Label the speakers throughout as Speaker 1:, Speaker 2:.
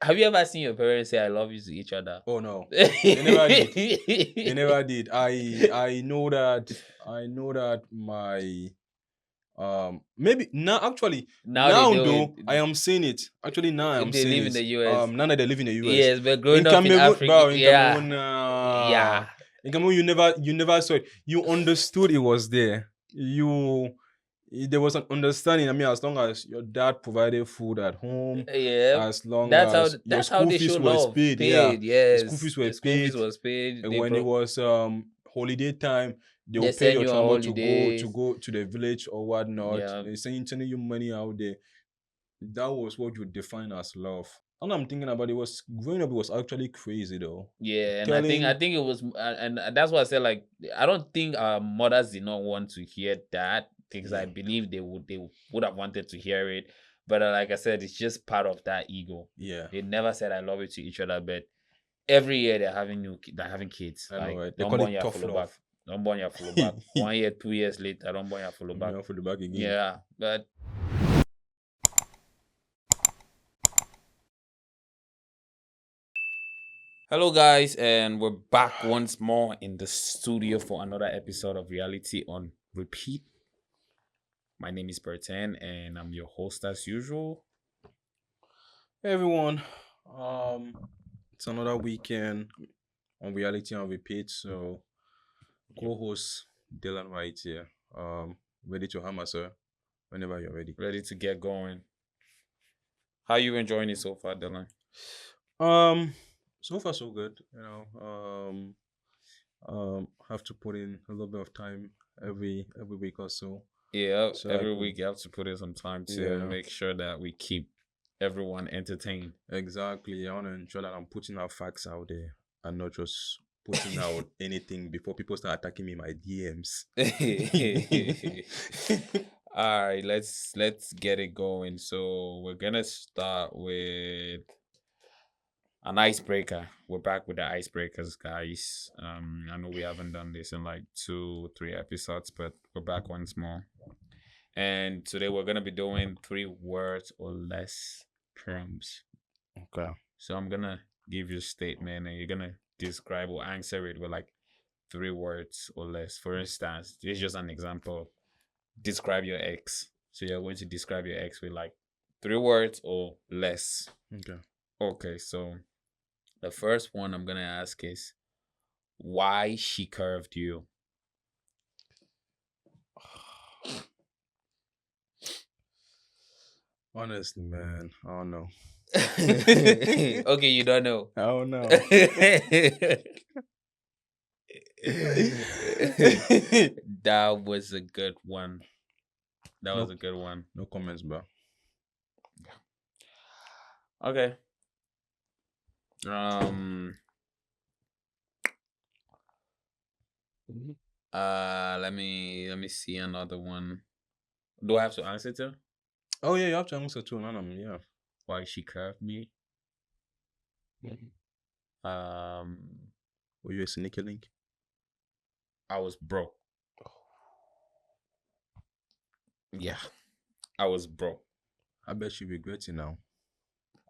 Speaker 1: Have you ever seen your parents say "I love you" to each other?
Speaker 2: Oh no, they never did. They never did. I know that. I know that my maybe now actually
Speaker 1: Now they
Speaker 2: now
Speaker 1: do it.
Speaker 2: though I am seeing it. Actually now I am
Speaker 1: They
Speaker 2: seeing
Speaker 1: live in
Speaker 2: it.
Speaker 1: the US.
Speaker 2: Now that they live in the US.
Speaker 1: Yes, but
Speaker 2: In
Speaker 1: growing up in
Speaker 2: Cameroon,
Speaker 1: Africa,
Speaker 2: bro,
Speaker 1: yeah, yeah,
Speaker 2: In Cameroon, you never saw it. You understood it was there. There was an understanding. I mean, as long as your dad provided food at home,
Speaker 1: yeah.
Speaker 2: as long as your
Speaker 1: That's how
Speaker 2: school
Speaker 1: they show
Speaker 2: fees was
Speaker 1: love.
Speaker 2: paid, yeah,
Speaker 1: Paid,
Speaker 2: the school
Speaker 1: yes.
Speaker 2: fees were
Speaker 1: The school fees
Speaker 2: paid.
Speaker 1: was paid.
Speaker 2: And
Speaker 1: They
Speaker 2: when it
Speaker 1: brought.
Speaker 2: was holiday time, they will
Speaker 1: They
Speaker 2: pay
Speaker 1: send
Speaker 2: your
Speaker 1: you on
Speaker 2: transport to go to
Speaker 1: holidays.
Speaker 2: go to the village or whatnot.
Speaker 1: Yeah,
Speaker 2: They sending you money out there. That was what you define as love. And I'm thinking about it was growing up. It was actually crazy though.
Speaker 1: yeah. And I
Speaker 2: Telling
Speaker 1: think it was, and that's why I said like I don't think our mothers did not want to hear that because I
Speaker 2: yeah,
Speaker 1: believe they would have wanted to hear it, but like I said, it's just part of that ego.
Speaker 2: yeah,
Speaker 1: They never said "I love you" to each other, but every year they're having kids.
Speaker 2: I know,
Speaker 1: Like
Speaker 2: right? They
Speaker 1: don't
Speaker 2: call
Speaker 1: born
Speaker 2: it
Speaker 1: your
Speaker 2: tough
Speaker 1: follow back.
Speaker 2: love.
Speaker 1: Don't born your follow back.
Speaker 2: You
Speaker 1: 1 year, 2 years later, don't born your follow back.
Speaker 2: know, for the back again.
Speaker 1: Yeah, but hello guys, and we're back once more in the studio for another episode of Reality on Repeat. My name is Bertain, and I'm your host as usual.
Speaker 2: Hey everyone, it's another weekend on Reality on Repeat. So,
Speaker 1: Yep.
Speaker 2: co-host Dylan right here. Ready to hammer, sir. Whenever you're ready.
Speaker 1: Ready to get going. How you enjoying it so far, Dylan?
Speaker 2: Um, so far so good. Have to put in a little bit of time every week or so,
Speaker 1: Yeah,
Speaker 2: so I
Speaker 1: every
Speaker 2: could.
Speaker 1: week you have to put in some time to
Speaker 2: Yeah,
Speaker 1: make sure that we keep everyone entertained.
Speaker 2: exactly. I want to ensure that I'm putting out facts out there and not just putting out anything before people start attacking me in my DMs.
Speaker 1: All right, let's get it going. So we're gonna start with an icebreaker. We're back with the icebreakers, guys. I know we haven't done this in like 2, 3 episodes, but we're back once more. And today we're gonna be doing 3 words or less prompts.
Speaker 2: Okay.
Speaker 1: So I'm gonna give you a statement, and you're gonna describe or answer it with like 3 words or less. For instance, this is just an example. Describe your ex. So you're going to describe your ex with like 3 words or less.
Speaker 2: Okay.
Speaker 1: Okay, so the first one I'm gonna ask is why she curved you.
Speaker 2: Honestly, man, I don't know.
Speaker 1: Okay, you don't know.
Speaker 2: I don't know.
Speaker 1: That was a good one. That was
Speaker 2: No,
Speaker 1: a good one.
Speaker 2: no comments, bro.
Speaker 1: Okay. Um. Let me see another one. Do I have to answer too?
Speaker 2: Oh yeah, you have to answer too. None of them. Yeah.
Speaker 1: Why she curved me? Um.
Speaker 2: Were you a sneaky link?
Speaker 1: I was broke. Yeah, I was broke.
Speaker 2: I bet you regret it now.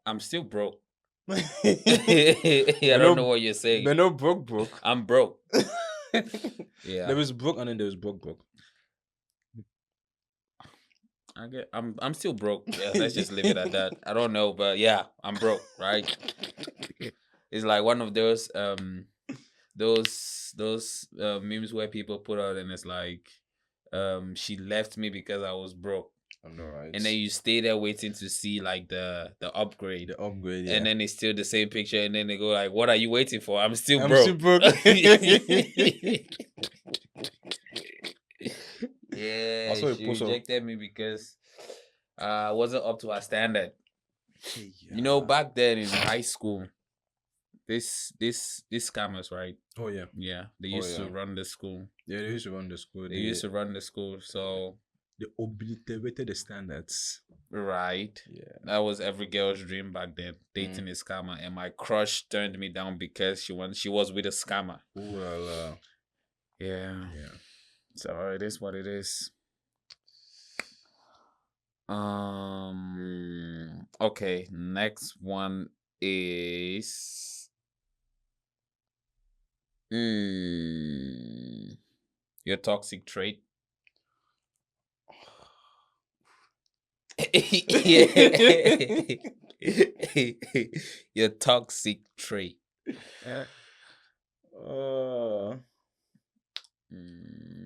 Speaker 1: I'm still broke.
Speaker 2: but
Speaker 1: I don't know
Speaker 2: no,
Speaker 1: what you're saying.
Speaker 2: but no broke.
Speaker 1: I'm broke.
Speaker 2: There
Speaker 1: Yeah.
Speaker 2: was broke and then there was broke.
Speaker 1: I'm still broke. Yeah, let's just leave it at that. I don't know, but yeah, I'm broke, right? It's like one of those memes where people put out and it's like she left me because I was broke.
Speaker 2: I know, right?
Speaker 1: And then you stay there waiting to see like the upgrade.
Speaker 2: The upgrade, yeah.
Speaker 1: And then it's still the same picture, and then they go like, "What are you waiting for? I'm still
Speaker 2: I'm
Speaker 1: broke."
Speaker 2: still broke.
Speaker 1: Yeah,
Speaker 2: Also, a
Speaker 1: she
Speaker 2: post of
Speaker 1: rejected me because I wasn't up to her standard.
Speaker 2: yeah.
Speaker 1: You know, back then in high school, this scammers, right?
Speaker 2: Oh yeah.
Speaker 1: Yeah, they
Speaker 2: Oh
Speaker 1: used to
Speaker 2: yeah.
Speaker 1: run the school.
Speaker 2: Yeah, they used to run the school.
Speaker 1: They used to run the school. So
Speaker 2: They obliterated the standards.
Speaker 1: right,
Speaker 2: Yeah.
Speaker 1: that was every girl's dream back then, dating a scammer. And my crush turned me down because she was with a scammer.
Speaker 2: Ooh la la.
Speaker 1: Yeah.
Speaker 2: Yeah.
Speaker 1: So it is what it is. Okay, next one. is mm, your toxic trait. Yeah. Your toxic trait.
Speaker 2: uh,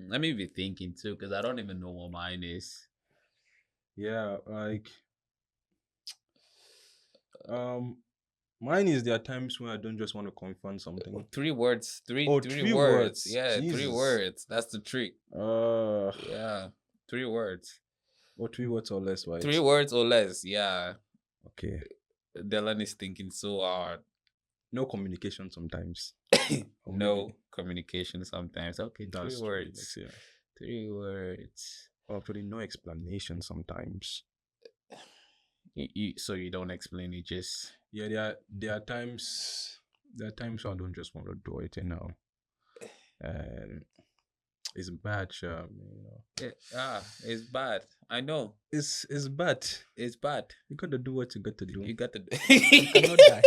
Speaker 1: Let me be thinking too, because I don't even know what mine is.
Speaker 2: yeah, like um, mine is there are times when I don't just want to confront something.
Speaker 1: 3 words. Three
Speaker 2: Oh,
Speaker 1: three
Speaker 2: three
Speaker 1: words.
Speaker 2: words.
Speaker 1: Yeah, three
Speaker 2: Jesus.
Speaker 1: words. That's the trick.
Speaker 2: Uh,
Speaker 1: Yeah. 3 words.
Speaker 2: or 3 words or less,
Speaker 1: Three
Speaker 2: right?
Speaker 1: words or less. Yeah.
Speaker 2: Okay.
Speaker 1: Dylan is thinking so hard.
Speaker 2: No communication sometimes. Or maybe
Speaker 1: No communication sometimes. Okay, three
Speaker 2: that's true. Let's
Speaker 1: words.
Speaker 2: say.
Speaker 1: 3 words.
Speaker 2: Or actually, no explanation sometimes.
Speaker 1: So you don't explain it, just
Speaker 2: Yeah, there are times I don't just want to do it, and it's bad, sure.
Speaker 1: it's bad. I know.
Speaker 2: It's bad.
Speaker 1: It's bad.
Speaker 2: You gotta do what you got to do.
Speaker 1: You got to
Speaker 2: You cannot die.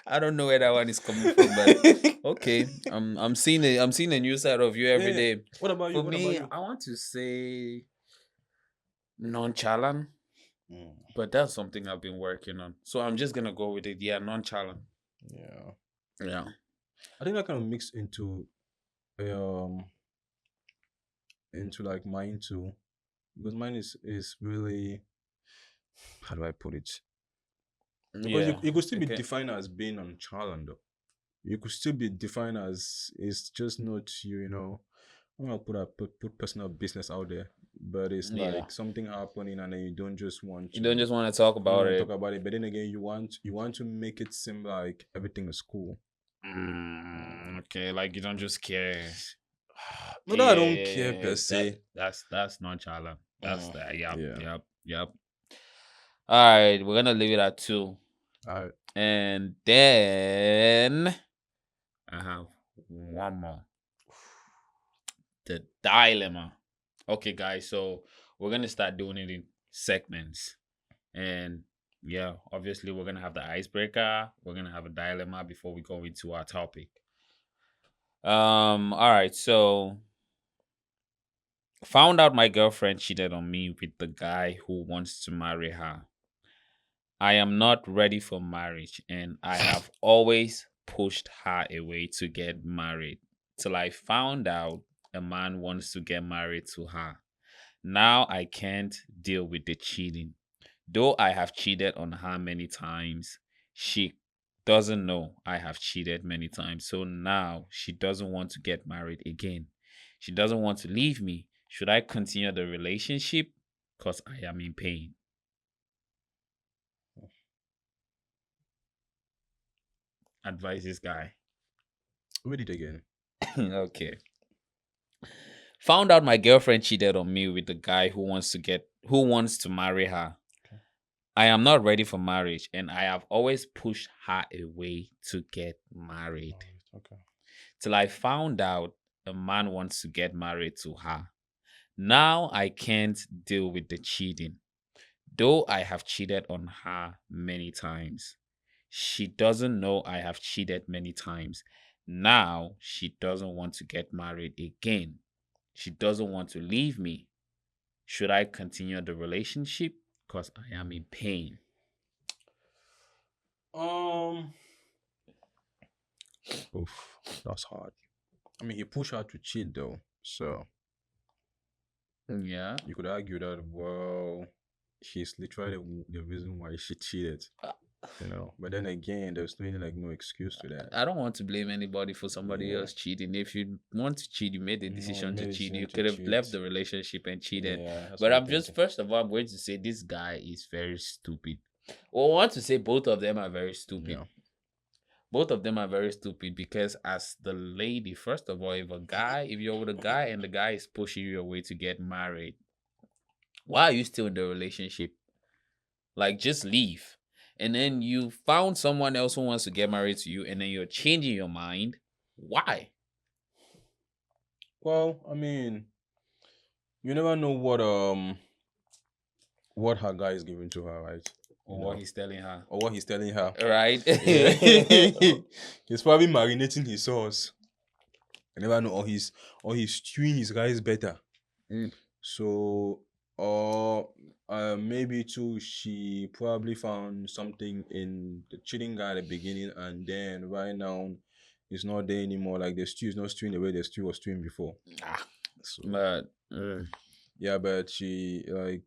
Speaker 1: I don't know where that one is coming from, but okay. I'm seeing a new side of you every
Speaker 2: Yeah.
Speaker 1: day.
Speaker 2: What about you?
Speaker 1: For
Speaker 2: What about
Speaker 1: me,
Speaker 2: you?
Speaker 1: I want to say nonchalant,
Speaker 2: Mm,
Speaker 1: but that's something I've been working on. So I'm just gonna go with it. Yeah, nonchalant.
Speaker 2: yeah.
Speaker 1: Yeah.
Speaker 2: I think that kind of mixed um into like mine too, because mine is really, how do I put it? Because you,
Speaker 1: Yeah.
Speaker 2: you could still be
Speaker 1: Okay.
Speaker 2: defined as being nonchalant though. You could still be defined as it's just not you, I'm gonna put personal business out there, but it's
Speaker 1: Yeah.
Speaker 2: like something happening and then you don't just want
Speaker 1: You don't
Speaker 2: to
Speaker 1: just want to talk about
Speaker 2: talk
Speaker 1: it.
Speaker 2: about it, but then again you want to make it seem like everything is cool.
Speaker 1: Okay, like you don't just care.
Speaker 2: Not that I don't care
Speaker 1: Yeah,
Speaker 2: per se.
Speaker 1: that's nonchalant. That's
Speaker 2: Mm,
Speaker 1: that. Yep,
Speaker 2: yeah.
Speaker 1: yep, yep. All right, we're gonna leave it at two,
Speaker 2: I
Speaker 1: and then I have one more. The dilemma. Okay, guys. So we're gonna start doing it in segments, and yeah, obviously we're gonna have the icebreaker. We're gonna have a dilemma before we go into our topic. All right. So found out my girlfriend cheated on me with the guy who wants to marry her. I am not ready for marriage and I have always pushed her away to get married till I found out a man wants to get married to her. Now I can't deal with the cheating. Though I have cheated on her many times, she doesn't know I have cheated many times. So now she doesn't want to get married again. She doesn't want to leave me. Should I continue the relationship? Because I am in pain. Advise this guy.
Speaker 2: read it again.
Speaker 1: Okay. Found out my girlfriend cheated on me with the guy who wants to marry her.
Speaker 2: Okay.
Speaker 1: I am not ready for marriage and I have always pushed her away to get married.
Speaker 2: Okay.
Speaker 1: Till I found out a man wants to get married to her. Now I can't deal with the cheating. Though I have cheated on her many times. She doesn't know I have cheated many times. Now she doesn't want to get married again. She doesn't want to leave me. Should I continue the relationship? Because I am in pain.
Speaker 2: Um. Oof, that's hard. I mean, he pushed her to cheat though, so
Speaker 1: Yeah.
Speaker 2: you could argue that well, she's literally the reason why she cheated. But then again, there's really like no excuse to that.
Speaker 1: I don't want to blame anybody for somebody
Speaker 2: Yeah.
Speaker 1: else cheating. If you want to cheat, you made the
Speaker 2: No, he
Speaker 1: decision to
Speaker 2: made a
Speaker 1: cheat.
Speaker 2: decision
Speaker 1: You
Speaker 2: to
Speaker 1: could have left
Speaker 2: cheat.
Speaker 1: the relationship and cheated.
Speaker 2: Yeah, that's
Speaker 1: But
Speaker 2: what I'm
Speaker 1: I'm just,
Speaker 2: thinking.
Speaker 1: first of all, I'm going to say this guy is very stupid. Well, I want to say both of them are very stupid.
Speaker 2: Yeah.
Speaker 1: Both of them are very stupid because as the lady, first of all, if you're with a guy and the guy is pushing you away to get married, why are you still in the relationship? Like, just leave. And then you found someone else who wants to get married to you, and then you're changing your mind. Why?
Speaker 2: Well, I mean, you never know what her guy is giving to her, right? you
Speaker 1: Or what
Speaker 2: know,
Speaker 1: he's telling her.
Speaker 2: or what he's telling her.
Speaker 1: Right?
Speaker 2: Yeah. He's probably marinating his sauce. I never know, or he's stewing his rice better.
Speaker 1: Mm.
Speaker 2: So, or maybe too, she probably found something in the cheating guy at the beginning, and then right now, it's not there anymore. Like the stew is not stewing the way the stew was stewing before.
Speaker 1: Ah,
Speaker 2: So
Speaker 1: but
Speaker 2: yeah, but she like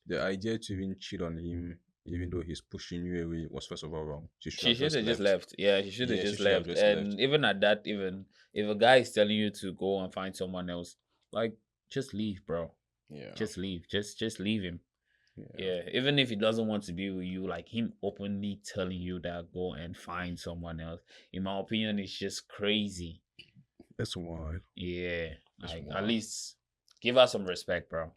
Speaker 2: the idea to even cheat on him, even though he's pushing you away, was first of all wrong. She should
Speaker 1: she
Speaker 2: have
Speaker 1: should
Speaker 2: just
Speaker 1: have just
Speaker 2: left.
Speaker 1: left. Yeah, she should have
Speaker 2: Yeah, she
Speaker 1: just
Speaker 2: should have
Speaker 1: left.
Speaker 2: just left.
Speaker 1: And even at that, even if a guy is telling you to go and find someone else, like just leave, bro.
Speaker 2: Yeah,
Speaker 1: Just leave. Just leave him.
Speaker 2: yeah,
Speaker 1: Yeah. Even if he doesn't want to be with you, like him openly telling you that go and find someone else. In my opinion, it's just crazy.
Speaker 2: that's wild.
Speaker 1: Yeah.
Speaker 2: That's
Speaker 1: Like at
Speaker 2: wild.
Speaker 1: least give us some respect, bro.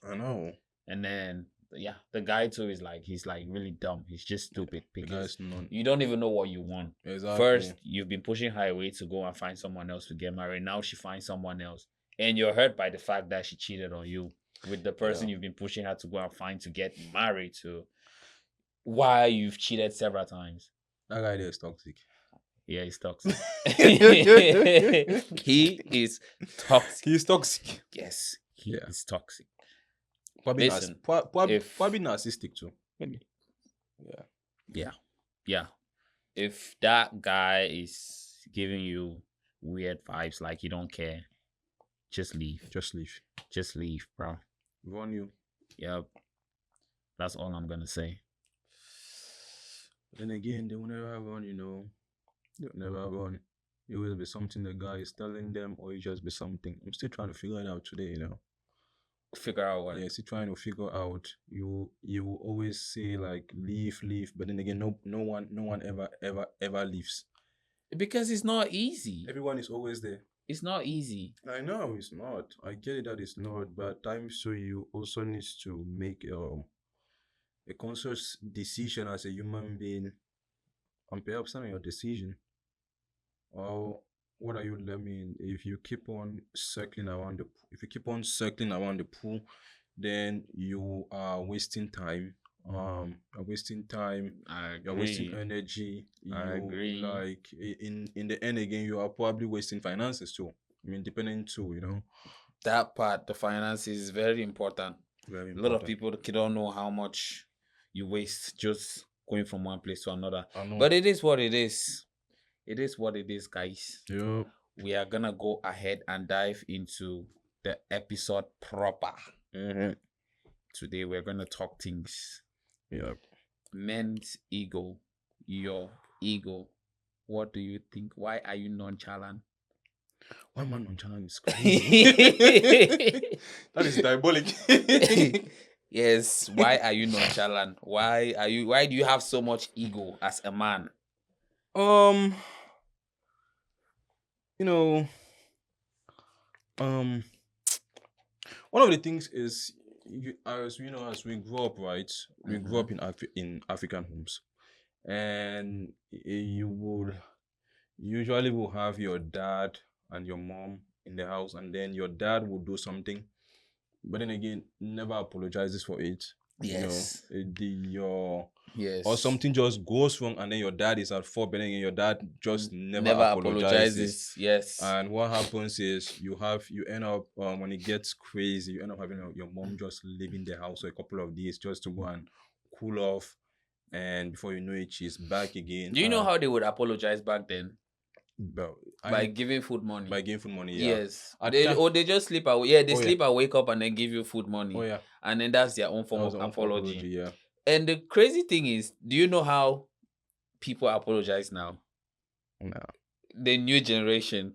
Speaker 2: I know.
Speaker 1: And then yeah, the guy too is like he's like really dumb. He's just stupid
Speaker 2: The
Speaker 1: because
Speaker 2: guy's not
Speaker 1: you don't even know what you want.
Speaker 2: exactly.
Speaker 1: First, you've been pushing her away to go and find someone else to get married. Now she finds someone else. And you're hurt by the fact that she cheated on you with the person
Speaker 2: Yeah,
Speaker 1: you've been pushing her to go and find to get married to. Why you've cheated several times.
Speaker 2: that guy there is toxic.
Speaker 1: Yeah, he's toxic. He is toxic.
Speaker 2: He's toxic.
Speaker 1: Yes, he
Speaker 2: Yeah,
Speaker 1: is toxic.
Speaker 2: probably
Speaker 1: Listen, if
Speaker 2: probably narcissistic too. Maybe. Yeah.
Speaker 1: yeah, yeah, if that guy is giving you weird vibes, like you don't care, just leave.
Speaker 2: Just leave.
Speaker 1: Just leave, bro.
Speaker 2: Warn you.
Speaker 1: Yep. That's all I'm gonna say.
Speaker 2: Then again, they will never run, you know. They'll never run. It will be something the guy is telling them, or it just be something. I'm still trying to figure it out today, you know.
Speaker 1: Figure out what.
Speaker 2: Yeah, still trying to figure out. You will always say like leave, leave, but then again, no one ever leaves.
Speaker 1: Because it's not easy.
Speaker 2: Everyone is always there.
Speaker 1: It's not easy.
Speaker 2: I know it's not. I get it that it's not, but at times so you also need to make a conscious decision as a human being, and perhaps not your decision. Or what are you learning? If you keep on circling around if you keep on circling around the pool, then you are wasting time. You're wasting time.
Speaker 1: I
Speaker 2: You're wasting
Speaker 1: agree.
Speaker 2: energy.
Speaker 1: I
Speaker 2: You
Speaker 1: agree.
Speaker 2: like in the end again, you are probably wasting finances too. I mean, depending too, you know,
Speaker 1: That part, the finance is very important.
Speaker 2: very
Speaker 1: A lot of
Speaker 2: important.
Speaker 1: people don't know how much you waste just going from one place to another.
Speaker 2: I know.
Speaker 1: But it is what it is. It is what it is, guys.
Speaker 2: Yeah.
Speaker 1: We are gonna go ahead and dive into the episode proper.
Speaker 2: Mm-hmm.
Speaker 1: Today we're gonna talk things.
Speaker 2: Yeah.
Speaker 1: Men's ego, your ego. What do you think? Why are you nonchalant?
Speaker 2: Why man on channel is crazy? That is diabolic.
Speaker 1: Yes, why are you nonchalant? Why do you have so much ego as a man?
Speaker 2: um, you know, um, one of the things is as you know, as we grew up, right? We grew up in African homes, and you would usually will have your dad and your mom in the house, and then your dad will do something, but then again, never apologizes for it.
Speaker 1: Yes.
Speaker 2: You know, your
Speaker 1: Yes.
Speaker 2: or something just goes wrong, and then your dad is at fault, but then your dad just never
Speaker 1: apologizes. Yes.
Speaker 2: And what happens is you end up when it gets crazy, you end up having your mom just leaving the house for a couple of days just to go and cool off, and before you know it, she's back again.
Speaker 1: Do you know how they would apologize back then? By giving food money.
Speaker 2: By giving food money, yeah.
Speaker 1: Yes. They just sleep away. Yeah, they sleep and wake up and then give you food money.
Speaker 2: Oh yeah.
Speaker 1: And then that's their own form of apology.
Speaker 2: Yeah.
Speaker 1: And the crazy thing is, do you know how people apologize now?
Speaker 2: No.
Speaker 1: The new generation,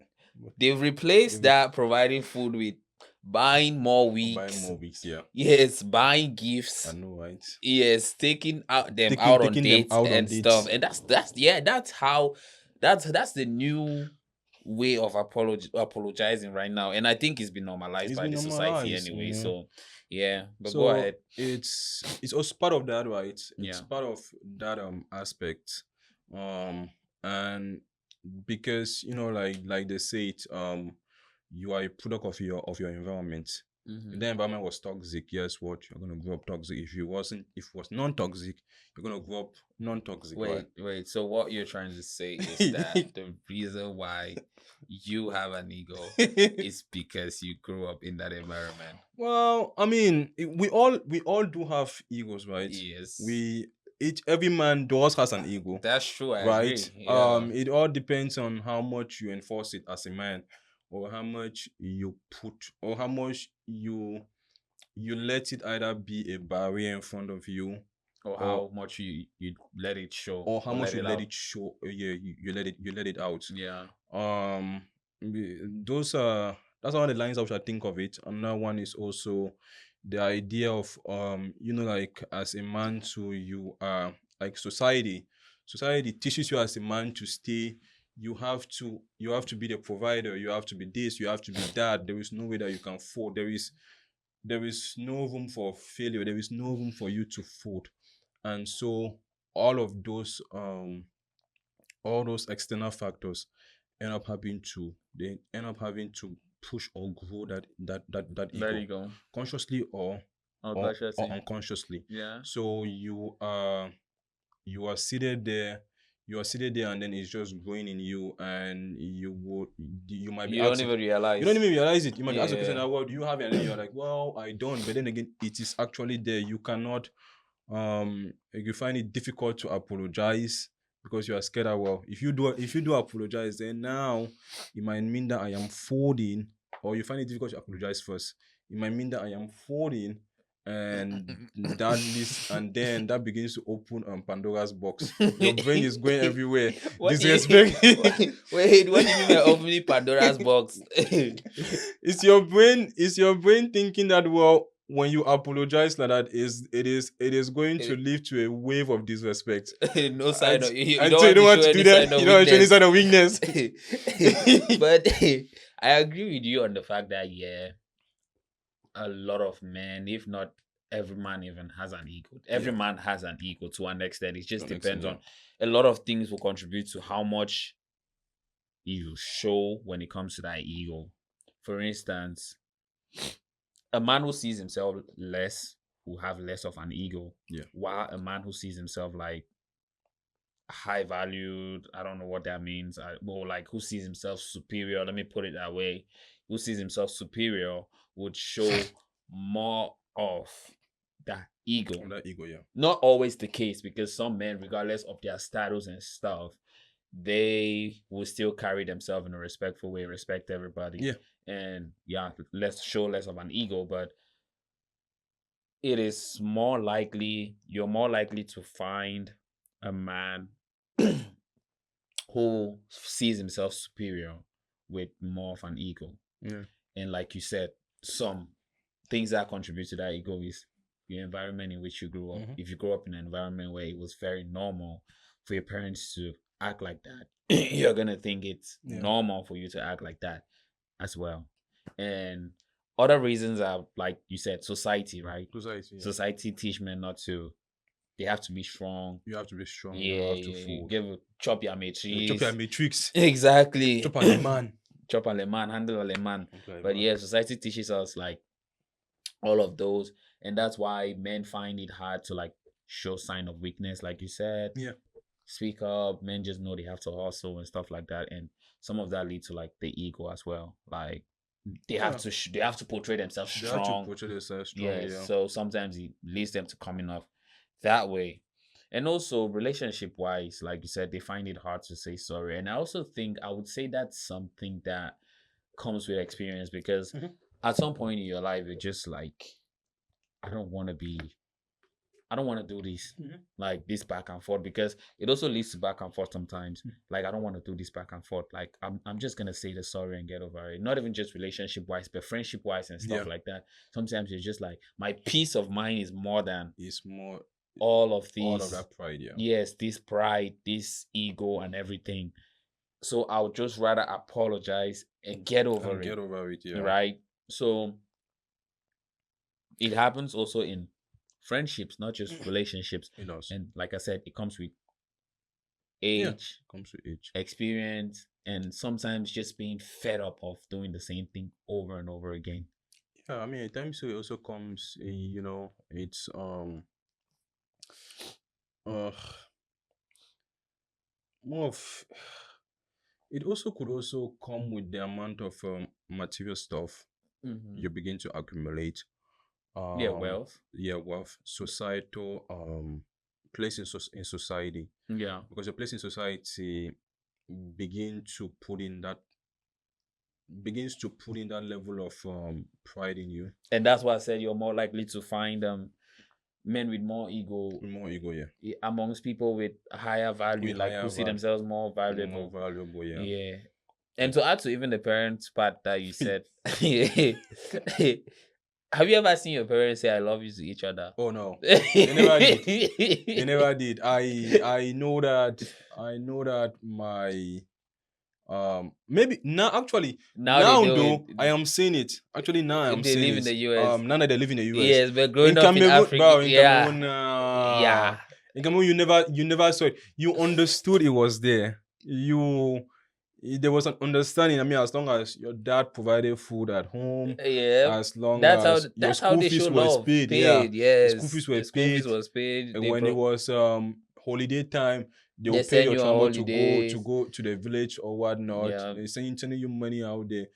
Speaker 1: they've replaced that providing food with buying more weeks.
Speaker 2: Buying more weeks, yeah.
Speaker 1: Yes, buying gifts.
Speaker 2: I know, right?
Speaker 1: Yes, taking them out on dates and stuff. And that's the new way of apologizing right now. And I think it's been normalized by the society anyway. Yeah. So yeah, but go ahead.
Speaker 2: It's also part of that, right? It's part of that aspect. And because you know, like they say it, you are a product of your environment. If
Speaker 1: Mm-hmm.
Speaker 2: the environment was toxic, guess what? You're gonna grow up toxic. If it was non-toxic, you're gonna grow up non-toxic, right?
Speaker 1: Wait. So what you're trying to say is that the reason why you have an ego is because you grew up in that environment.
Speaker 2: Well, I mean, we all do have egos, right?
Speaker 1: Yes,
Speaker 2: We each every man does has an ego,
Speaker 1: that's true. I
Speaker 2: right?
Speaker 1: agree. Yeah.
Speaker 2: It all depends on how much you enforce it as a man, or how much you put, or how much you let it either be a barrier in front of you,
Speaker 1: Or
Speaker 2: or
Speaker 1: how much you let it show
Speaker 2: or how
Speaker 1: or
Speaker 2: much
Speaker 1: let
Speaker 2: you
Speaker 1: it
Speaker 2: let
Speaker 1: out.
Speaker 2: it show. Yeah, you let it out.
Speaker 1: Yeah.
Speaker 2: Um, those are that's one of the lines I should think of it. Another one is also the idea of like as a man, to you are like society. Society teaches you as a man to stay. You have to be the provider. You have to be this. You have to be that. There is no way that you can fold. There is no room for failure. There is no room for you to fold. And so all of those external factors end up having to push or grow that
Speaker 1: There
Speaker 2: ego,
Speaker 1: you go.
Speaker 2: consciously or
Speaker 1: Oh,
Speaker 2: or, or
Speaker 1: specialty.
Speaker 2: unconsciously.
Speaker 1: Yeah.
Speaker 2: So you are seated there and then it's just growing in you, and you might be
Speaker 1: You don't
Speaker 2: asked,
Speaker 1: even
Speaker 2: you don't
Speaker 1: realize.
Speaker 2: even realize it. You might be asked a question
Speaker 1: Yeah.
Speaker 2: like, "Well, do you have it?" And then you're like, "Well, I don't." But then again, it is actually there. You cannot you find it difficult to apologize because you are scared that, well, if you do apologize, then now it might mean that I am folding. Or you find it difficult to apologize first, it might mean that I am folding, and then that begins to open Pandora's box. Your brain is going everywhere.
Speaker 1: What do you
Speaker 2: Disrespect.
Speaker 1: wait? What do you mean by opening Pandora's box?
Speaker 2: It's your brain thinking that, well, when you apologize like that, it is going to lead to a wave of disrespect.
Speaker 1: No sign
Speaker 2: and,
Speaker 1: of you
Speaker 2: and
Speaker 1: don't
Speaker 2: so you
Speaker 1: want
Speaker 2: don't
Speaker 1: to
Speaker 2: want
Speaker 1: show
Speaker 2: to do
Speaker 1: any
Speaker 2: that.
Speaker 1: sign of
Speaker 2: You don't want to show any
Speaker 1: weakness.
Speaker 2: sign of weakness.
Speaker 1: But I agree with you on the fact that yeah, a lot of men, if not every man, even has an ego. Every
Speaker 2: Yeah,
Speaker 1: man has an ego to an extent. It
Speaker 2: to
Speaker 1: just
Speaker 2: an extent,
Speaker 1: depends
Speaker 2: yeah.
Speaker 1: on a lot of things will contribute to how much you show when it comes to that ego. For instance, a man who sees himself less will have less of an ego,
Speaker 2: Yeah.
Speaker 1: while a man who sees himself like high valued, I don't know what that means. Well, like who sees himself superior, let me put it that way, who sees himself superior would show more of that ego.
Speaker 2: On that ego, yeah.
Speaker 1: Not always the case because some men, regardless of their status and stuff, they will still carry themselves in a respectful way, respect everybody,
Speaker 2: Yeah.
Speaker 1: and yeah, let's show less of an ego. But it is more likely you're more likely to find a man who sees himself superior with more of an ego.
Speaker 2: Yeah.
Speaker 1: And like you said, some things that contribute to that ego is your environment in which you grew up.
Speaker 2: Mm-hmm.
Speaker 1: If you grew up in an environment where it was very normal for your parents to act like that, you're gonna think it's
Speaker 2: Yeah.
Speaker 1: normal for you to act like that as well. And other reasons are like you said, society, right?
Speaker 2: Society, yeah.
Speaker 1: Society teach men not to. They have to be strong.
Speaker 2: You have to be strong. You don't
Speaker 1: Yeah,
Speaker 2: have to
Speaker 1: yeah.
Speaker 2: fold.
Speaker 1: Give chop your
Speaker 2: Chop your
Speaker 1: matrix.
Speaker 2: matrix.
Speaker 1: Exactly.
Speaker 2: Chop on the man.
Speaker 1: Chop a man, handle a man.
Speaker 2: Okay,
Speaker 1: But
Speaker 2: man.
Speaker 1: yeah, society teaches us like all of those, and that's why men find it hard to like show sign of weakness, like you said.
Speaker 2: Yeah.
Speaker 1: Speak up. Men just know they have to hustle and stuff like that, and some of that leads to like the ego as well. Like
Speaker 2: Yeah.
Speaker 1: they have to portray themselves
Speaker 2: They have to
Speaker 1: strong.
Speaker 2: portray themselves strong,
Speaker 1: Yeah,
Speaker 2: yeah.
Speaker 1: so sometimes it leads them to coming off that way. And also relationship wise, like you said, they find it hard to say sorry. And I also think I would say that's something that comes with experience because
Speaker 2: Mhm.
Speaker 1: at some point in your life, you're just like, I don't want to be, I don't want to do this,
Speaker 2: Mhm.
Speaker 1: like this back and forth because it also leads to back and forth sometimes. Like, I don't want to do this back and forth. Like, I'm just going to say the sorry and get over it. Not even just relationship wise, but friendship wise and stuff
Speaker 2: Yeah.
Speaker 1: like that. Sometimes you're just like, my peace of mind is more than
Speaker 2: It's more
Speaker 1: all of
Speaker 2: all of
Speaker 1: these.
Speaker 2: that pride, yeah.
Speaker 1: Yes, this pride, this ego, and everything. So I would just rather apologize and get over
Speaker 2: And
Speaker 1: it,
Speaker 2: get over it, yeah.
Speaker 1: right? So it happens also in friendships, not just relationships.
Speaker 2: It does.
Speaker 1: And like I said, it comes with
Speaker 2: Yeah.
Speaker 1: age,
Speaker 2: Comes to age.
Speaker 1: experience, and sometimes just being fed up of doing the same thing over and over again.
Speaker 2: I mean, at times it also comes, it's uh more of it also could also come with the amount of material stuff
Speaker 1: Mm-hmm.
Speaker 2: you begin to accumulate.
Speaker 1: Yeah,
Speaker 2: Um,
Speaker 1: wealth.
Speaker 2: yeah, wealth, societal place in society,
Speaker 1: Yeah.
Speaker 2: because your place in society begin to put in that begins to put in that level of pride in you.
Speaker 1: And that's why I said you're more likely to find men with more ego
Speaker 2: More ego, yeah.
Speaker 1: amongst people with higher value,
Speaker 2: With
Speaker 1: like who
Speaker 2: higher
Speaker 1: see
Speaker 2: value,
Speaker 1: themselves more
Speaker 2: more
Speaker 1: valuable.
Speaker 2: valuable, yeah.
Speaker 1: Yeah. And
Speaker 2: Like,
Speaker 1: to add to even the parents part that you said, have you ever seen your parents say "I love you" to each other?
Speaker 2: oh no, they never did. They never did. I know that my maybe now, actually,
Speaker 1: Now they
Speaker 2: now
Speaker 1: do it.
Speaker 2: though I am seeing it. Actually, now I am
Speaker 1: They
Speaker 2: seeing
Speaker 1: live in
Speaker 2: it.
Speaker 1: the US.
Speaker 2: Now that they live in the US.
Speaker 1: Yes, but
Speaker 2: In
Speaker 1: growing up in
Speaker 2: Cameroon,
Speaker 1: Africa,
Speaker 2: bro,
Speaker 1: yeah, yeah,
Speaker 2: In Cameroon, you never saw it. You understood it was there. There was an understanding. I mean, as long as your dad provided food at home,
Speaker 1: yeah.
Speaker 2: as long
Speaker 1: That's how
Speaker 2: as your
Speaker 1: that's how
Speaker 2: school
Speaker 1: they show
Speaker 2: fees was
Speaker 1: love.
Speaker 2: paid, yeah,
Speaker 1: Paid,
Speaker 2: the school
Speaker 1: yes.
Speaker 2: fees were
Speaker 1: The school fees
Speaker 2: paid.
Speaker 1: was paid.
Speaker 2: And
Speaker 1: They
Speaker 2: when it
Speaker 1: brought
Speaker 2: was holiday time, they will
Speaker 1: they
Speaker 2: pay
Speaker 1: send
Speaker 2: your
Speaker 1: you on
Speaker 2: transport to go to
Speaker 1: holidays.
Speaker 2: go to the village or whatnot.
Speaker 1: Yeah,
Speaker 2: They sending you money out there.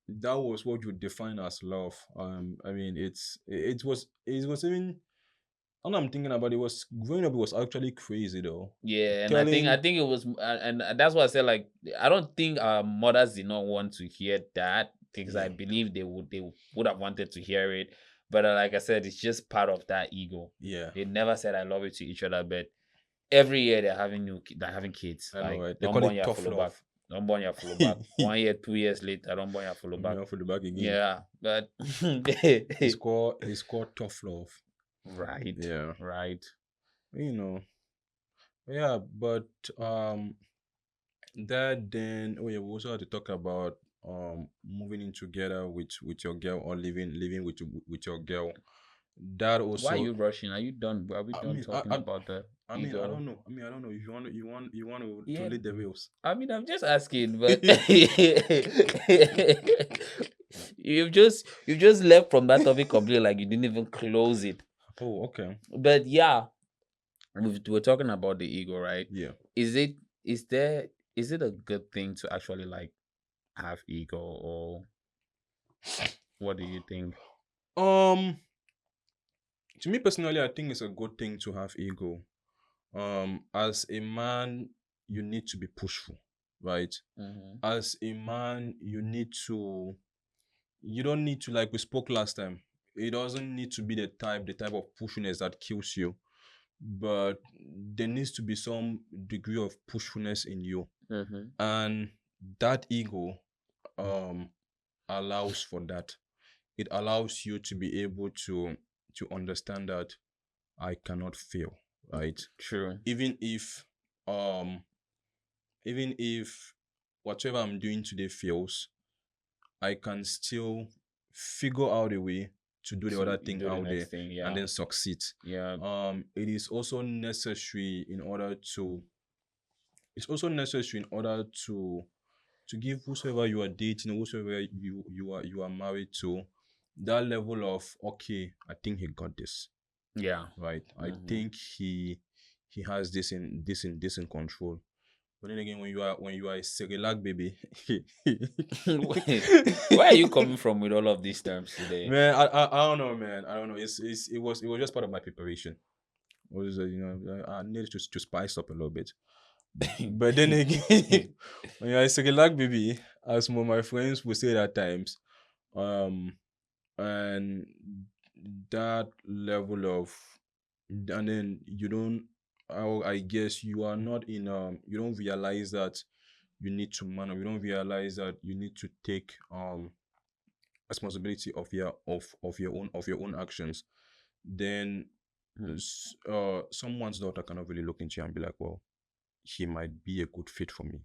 Speaker 2: That was what you define as love. I mean, it was even. And I'm thinking about, it was growing up. It was actually crazy though.
Speaker 1: yeah, and I
Speaker 2: Telling,
Speaker 1: think it was, and that's why I said like I don't think our mothers did not want to hear that because I
Speaker 2: yeah,
Speaker 1: believe they would have wanted to hear it, but like I said, it's just part of that ego.
Speaker 2: yeah,
Speaker 1: They never said I love you to each other, but every year they're having kids.
Speaker 2: I know,
Speaker 1: Like
Speaker 2: right? They
Speaker 1: don't
Speaker 2: call
Speaker 1: born
Speaker 2: it
Speaker 1: your
Speaker 2: tough
Speaker 1: follow back,
Speaker 2: love.
Speaker 1: don't born your follow back. 1 year, 2 years later, don't born your follow
Speaker 2: I'm
Speaker 1: back.
Speaker 2: here for the back again.
Speaker 1: Yeah, but
Speaker 2: It's called tough love.
Speaker 1: right,
Speaker 2: Yeah,
Speaker 1: right.
Speaker 2: you know. Yeah, but that then, oh yeah, we also had to talk about moving in together with your girl, or living with your girl. That
Speaker 1: Why are
Speaker 2: also,
Speaker 1: you rushing? Are you done? Are we
Speaker 2: I
Speaker 1: done
Speaker 2: mean,
Speaker 1: talking about the
Speaker 2: I
Speaker 1: ego?
Speaker 2: don't know. I don't know if you want to
Speaker 1: Yeah,
Speaker 2: lead the wheels.
Speaker 1: I mean, I'm just asking, but you've just left from that topic completely, like you didn't even close it.
Speaker 2: Oh, okay.
Speaker 1: But yeah, we're talking about the ego, right?
Speaker 2: Yeah.
Speaker 1: Is it is there is it a good thing to actually like have ego, or what do you think?
Speaker 2: Um, to me personally, I think it's a good thing to have ego. As a man, you need to be pushful, right?
Speaker 1: Mm-hmm.
Speaker 2: As a man, you don't need to, like we spoke last time. It doesn't need to be the type of pushiness that kills you, but there needs to be some degree of pushfulness in you,
Speaker 1: Mm-hmm.
Speaker 2: and that ego um allows for that. It allows you to be able to understand that I cannot fail, right?
Speaker 1: True.
Speaker 2: Even if um even if whatever I'm doing today fails, I can still figure out a way to do the
Speaker 1: To
Speaker 2: other thing
Speaker 1: do the
Speaker 2: out
Speaker 1: next
Speaker 2: there
Speaker 1: thing,
Speaker 2: and
Speaker 1: yeah.
Speaker 2: then succeed.
Speaker 1: Yeah.
Speaker 2: It is also necessary in order to it's also necessary in order to give whosoever you are dating, whosoever you are married to, that level of, okay, I think he got this,
Speaker 1: Yeah.
Speaker 2: right? I
Speaker 1: Mm-hmm.
Speaker 2: think he has this in control. But then again, when you are a Cerelac baby,
Speaker 1: Where are you coming from with all of these terms today?
Speaker 2: man, I don't know, man. I don't know. It was just part of my preparation. It was I needed to spice up a little bit. But then again, when you're a Cerelac baby, as some of my friends would say at times, um, and that level of, and then you don't, I guess you are not in, you don't realize that you need to man up. You don't realize that you need to take responsibility of your own actions. Then
Speaker 1: Hmm.
Speaker 2: someone's daughter cannot really look into you and be like, well, he might be a good fit for me,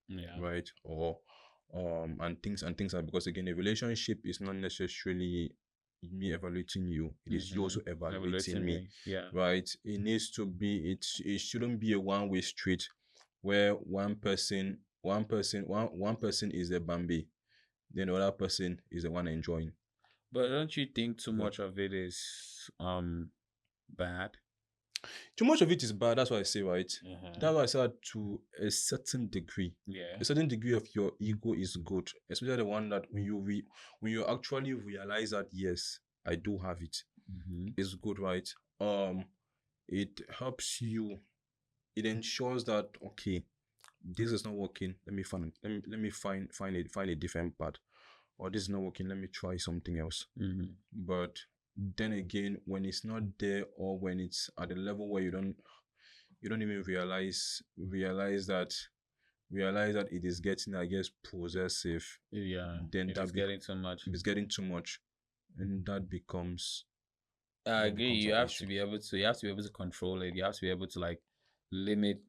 Speaker 1: Yeah.
Speaker 2: right? Or and things are, because again, a relationship is not necessarily me evaluating you, it is you
Speaker 1: Mm-hmm.
Speaker 2: also evaluating
Speaker 1: Evaluating
Speaker 2: me,
Speaker 1: me. Yeah.
Speaker 2: right? It needs to be, it shouldn't be a one-way street where one person is a bambi, then the other person is the one enjoying.
Speaker 1: But don't you think too
Speaker 2: Good.
Speaker 1: much of it is bad?
Speaker 2: Too much of it is bad. That's what I say, right?
Speaker 1: Uh-huh.
Speaker 2: That's why I said to a certain degree.
Speaker 1: Yeah.
Speaker 2: A certain degree of your ego is good, especially the one that when you actually realize that yes, I do have it.
Speaker 1: Mm-hmm.
Speaker 2: It's good, right? Um, it helps you. It ensures that okay, this is not working. Let me find a different path, or this is not working. Let me try something else.
Speaker 1: Mm-hmm.
Speaker 2: But then again, when it's not there, or when it's at a level where you don't even realize that it is getting, I guess, possessive,
Speaker 1: Yeah.
Speaker 2: then
Speaker 1: It is getting too much.
Speaker 2: if it's getting too much, and
Speaker 1: I
Speaker 2: that
Speaker 1: agree.
Speaker 2: becomes
Speaker 1: You
Speaker 2: an
Speaker 1: have
Speaker 2: issue.
Speaker 1: to be able to. You have to be able to control it. You have to be able to like limit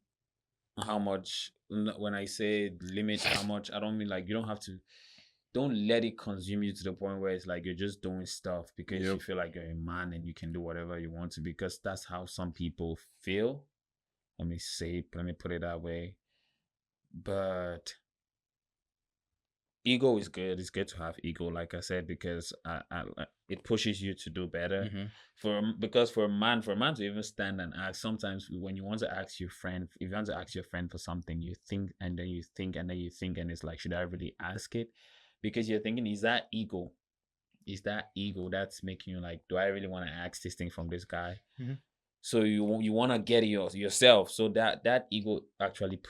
Speaker 1: how much. When I say limit how much, I don't mean like you don't have to. Don't let it consume you to the point where it's like you're just doing stuff because you
Speaker 2: Yep.
Speaker 1: feel like you're a man and you can do whatever you want to, because that's how some people feel. Let me put it that way. But ego is good. It's good to have ego, like I said, because it pushes you to do better.
Speaker 2: Mm-hmm.
Speaker 1: Because for a man to even stand and ask, sometimes when you want to ask your friend, if you want to ask your friend for something, you think and then you think and then you think, and it's like, should I really ask it? Because you're thinking, is that ego? Is that ego that's making you like, do I really want to ask this thing from this guy?
Speaker 2: Mm-hmm.
Speaker 1: So you want to get it yourself. So that ego actually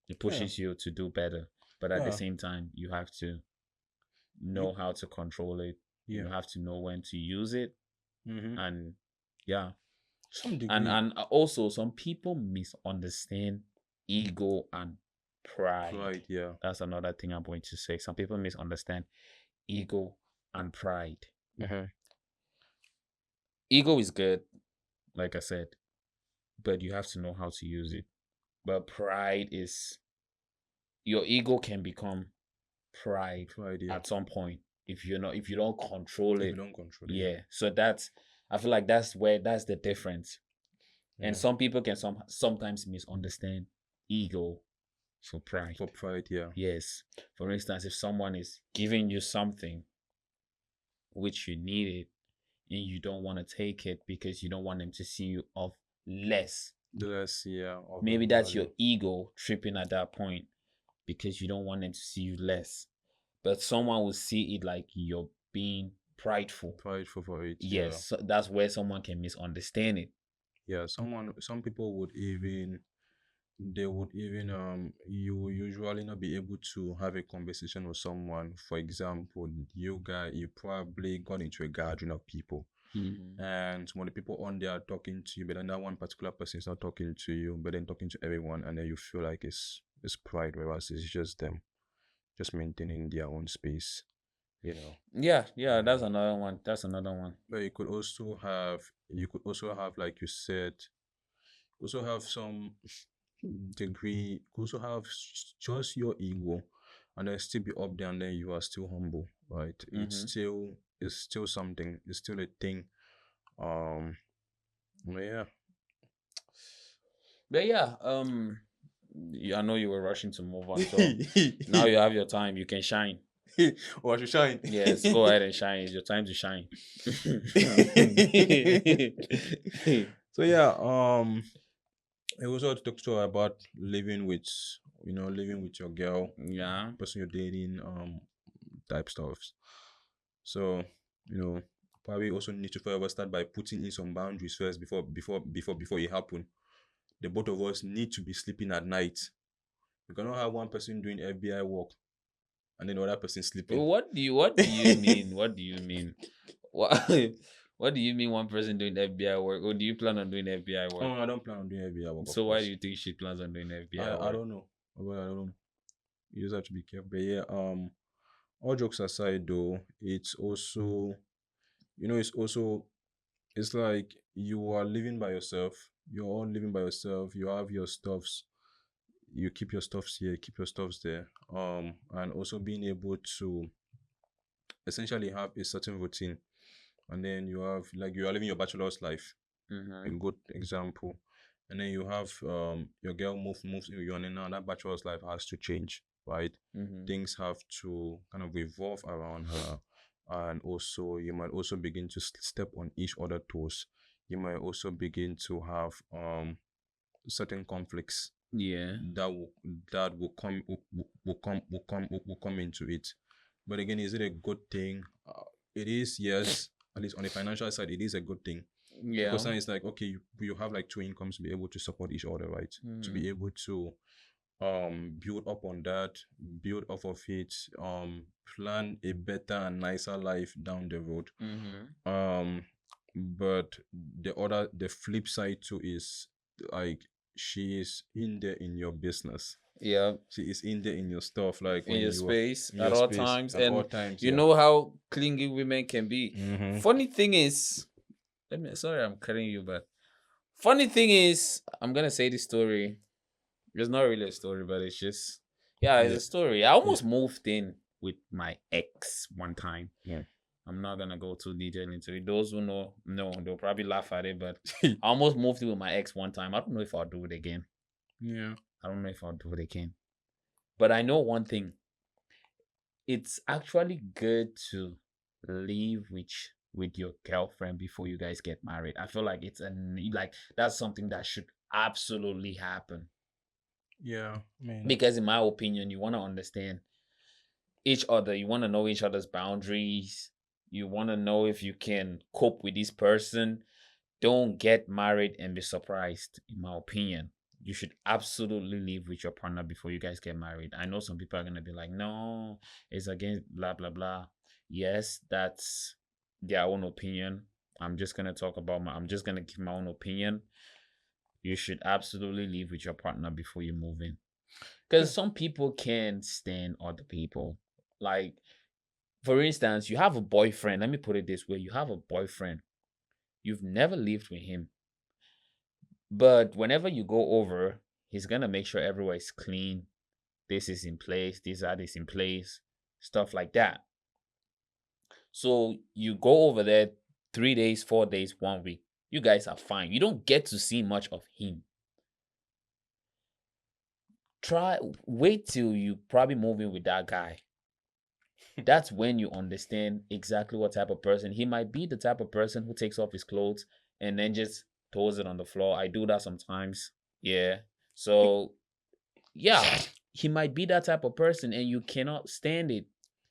Speaker 2: Yeah.
Speaker 1: pushes you to do better. But at the
Speaker 2: Yeah.
Speaker 1: same time, you have to
Speaker 2: You.
Speaker 1: know how to control it. You
Speaker 2: Yeah.
Speaker 1: have to know when to use it,
Speaker 2: Mm-hmm.
Speaker 1: and yeah,
Speaker 2: Some
Speaker 1: and
Speaker 2: degree.
Speaker 1: and also some people misunderstand ego and pride.
Speaker 2: Pride. Yeah.
Speaker 1: That's another thing I'm going to say. Some people misunderstand ego and pride.
Speaker 2: Mm-hmm.
Speaker 1: Ego is good, like I said, but you have to know how to use it. But pride is, your ego can become pride
Speaker 2: Pride. Yeah.
Speaker 1: at some point if you don't control
Speaker 2: If you
Speaker 1: it.
Speaker 2: don't control it. Yeah.
Speaker 1: Yeah. So that's, I feel like that's the difference. And
Speaker 2: Yeah.
Speaker 1: some people can sometimes misunderstand ego for pride.
Speaker 2: For pride. Yeah.
Speaker 1: Yes. For instance, if someone is giving you something which you needed and you don't want to take it because you don't want them to see you of less.
Speaker 2: The less. Yeah. Of
Speaker 1: Maybe that's your
Speaker 2: value.
Speaker 1: ego tripping at that point because you don't want them to see you less. But someone will see it like you're being prideful.
Speaker 2: Prideful for it.
Speaker 1: Yes,
Speaker 2: Yeah.
Speaker 1: so that's where someone can misunderstand it.
Speaker 2: Yeah. Some people would even they would even you will usually not be able to have a conversation with someone. For example, you probably got into a gathering of people,
Speaker 1: Mm-hmm.
Speaker 2: and some of the people on there are talking to you, but then that one particular person is not talking to you, but then talking to everyone, and then you feel like it's pride, whereas it's just them just maintaining their own space, you know.
Speaker 1: Yeah, yeah, that's
Speaker 2: Yeah.
Speaker 1: another one. That's another one.
Speaker 2: But you could also have like you said, also have some degree, could also have just your ego, and then still be up there, and then you are still humble, right?
Speaker 1: Mm-hmm.
Speaker 2: It's still something, it's still a thing. um yeah.
Speaker 1: But yeah, I know you were rushing to move on, so now you have your time. You can shine.
Speaker 2: Oh, I should shine.
Speaker 1: Yes, go ahead and shine. It's your time to shine.
Speaker 2: So yeah, I also want to talk to her about living with your girl,
Speaker 1: Yeah.
Speaker 2: person you're dating, type stuff. So, probably also need to forever start by putting in some boundaries first before it happen. The both of us need to be sleeping at night. We cannot have one person doing FBI work and then the other person sleeping.
Speaker 1: What do you mean? What do you mean? What what do you mean one person doing FBI work? Or do you plan on doing FBI work?
Speaker 2: Oh, I don't plan on doing FBI work, of
Speaker 1: So why do
Speaker 2: course.
Speaker 1: you think she plans on doing FBI
Speaker 2: I
Speaker 1: work?
Speaker 2: don't know. Well, I don't know. You just have to be careful. But yeah, all jokes aside though, it's like you are living by yourself. You're all living by yourself. You have your stuffs. You keep your stuffs here, keep your stuffs there. And also being able to essentially have a certain routine. And then you have, like, you are living your bachelor's life, a
Speaker 1: Mm-hmm.
Speaker 2: good example. And then you have your girl moves with you, and then now that bachelor's life has to change, right?
Speaker 1: Mm-hmm.
Speaker 2: Things have to kind of revolve around her. and also you might also begin to step on each other toes. You might also begin to have certain conflicts
Speaker 1: Yeah.
Speaker 2: that will will come into it. But again, is it a good thing? It is, yes. At least on the financial side, it is a good thing because
Speaker 1: Yeah.
Speaker 2: now it's like, okay, you have like two incomes to be able to support each other, right? To
Speaker 1: Mm-hmm.
Speaker 2: be able to build up on that, build off of it, plan a better and nicer life down the road.
Speaker 1: Mm-hmm.
Speaker 2: um but the flip side too is like she is in there in your business.
Speaker 1: Yeah.
Speaker 2: She is in there in your stuff, like
Speaker 1: In
Speaker 2: when
Speaker 1: your
Speaker 2: you are
Speaker 1: space
Speaker 2: in
Speaker 1: at
Speaker 2: your
Speaker 1: all
Speaker 2: space
Speaker 1: times.
Speaker 2: at all
Speaker 1: And
Speaker 2: times.
Speaker 1: you
Speaker 2: Yeah.
Speaker 1: know how clingy women can be.
Speaker 2: Mm-hmm.
Speaker 1: Funny thing is, sorry I'm cutting you, but funny thing is, I'm gonna say this story. It's not really a story, but it's just, yeah, it's
Speaker 2: Yeah.
Speaker 1: a story. I
Speaker 2: Yeah.
Speaker 1: almost moved in with my ex one time.
Speaker 2: Yeah.
Speaker 1: I'm not gonna go too detailed into it. Those who know, they'll probably laugh at it, but I almost moved in with my ex one time. I don't know if I'll do it again.
Speaker 2: Yeah.
Speaker 1: I don't know if I'll do it again. But I know one thing. It's actually good to live with your girlfriend before you guys get married. I feel like like that's something that should absolutely happen.
Speaker 2: Yeah. I mean,
Speaker 1: Because in my opinion, you want to understand each other. You want to know each other's boundaries. You want to know if you can cope with this person. Don't get married and be surprised, in my opinion. You should absolutely live with your partner before you guys get married. I know some people are going to be like, no, it's against blah, blah, blah. Yes, that's their own opinion. I'm just going to give my own opinion. You should absolutely live with your partner before you move in.
Speaker 2: yeah.
Speaker 1: Because some people can't stand other people. Like, for instance, you have a boyfriend. Let me put it this way: you have a boyfriend. You've never lived with him, but whenever you go over, he's gonna make sure everywhere is clean. This is in place. That is in place. Stuff like that. So you go over there 3 days, 4 days, 1 week. You guys are fine. You don't get to see much of him. Try wait till you probably move in with that guy. That's when you understand exactly what type of person he might be. The type of person who takes off his clothes and then just throws it on the floor. I do that sometimes. Yeah. So yeah, he might be that type of person and you cannot stand it.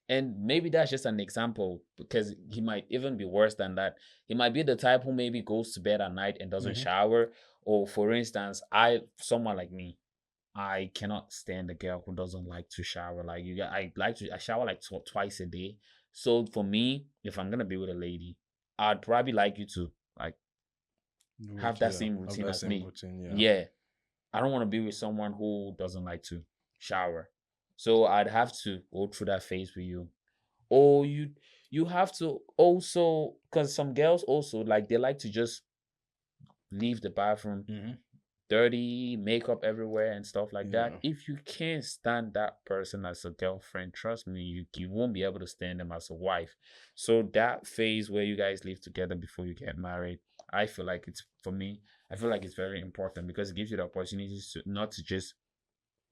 Speaker 1: And maybe that's just an example because he might even be worse than that. He might be the type who maybe goes to bed at night and doesn't
Speaker 2: Mm-hmm.
Speaker 1: shower. Or for instance, someone like me, I cannot stand a girl who doesn't like to shower. Like I shower like twice a day. So for me, if I'm gonna be with a lady, I'd probably like you to like have that
Speaker 2: Yeah.
Speaker 1: same
Speaker 2: Have
Speaker 1: routine
Speaker 2: that
Speaker 1: as
Speaker 2: same
Speaker 1: me.
Speaker 2: routine. Yeah.
Speaker 1: Yeah, I don't want to be with someone who doesn't like to shower. So I'd have to go through that phase with you. Or you have to also, because some girls also like they like to just leave the bathroom
Speaker 2: Mm-hmm.
Speaker 1: dirty, makeup everywhere and stuff like that.
Speaker 2: Yeah.
Speaker 1: If you can't stand that person as a girlfriend, trust me, you won't be able to stand them as a wife. So that phase where you guys live together before you get married, I feel like it's for me, I feel like it's very important because it gives you the opportunity to not to just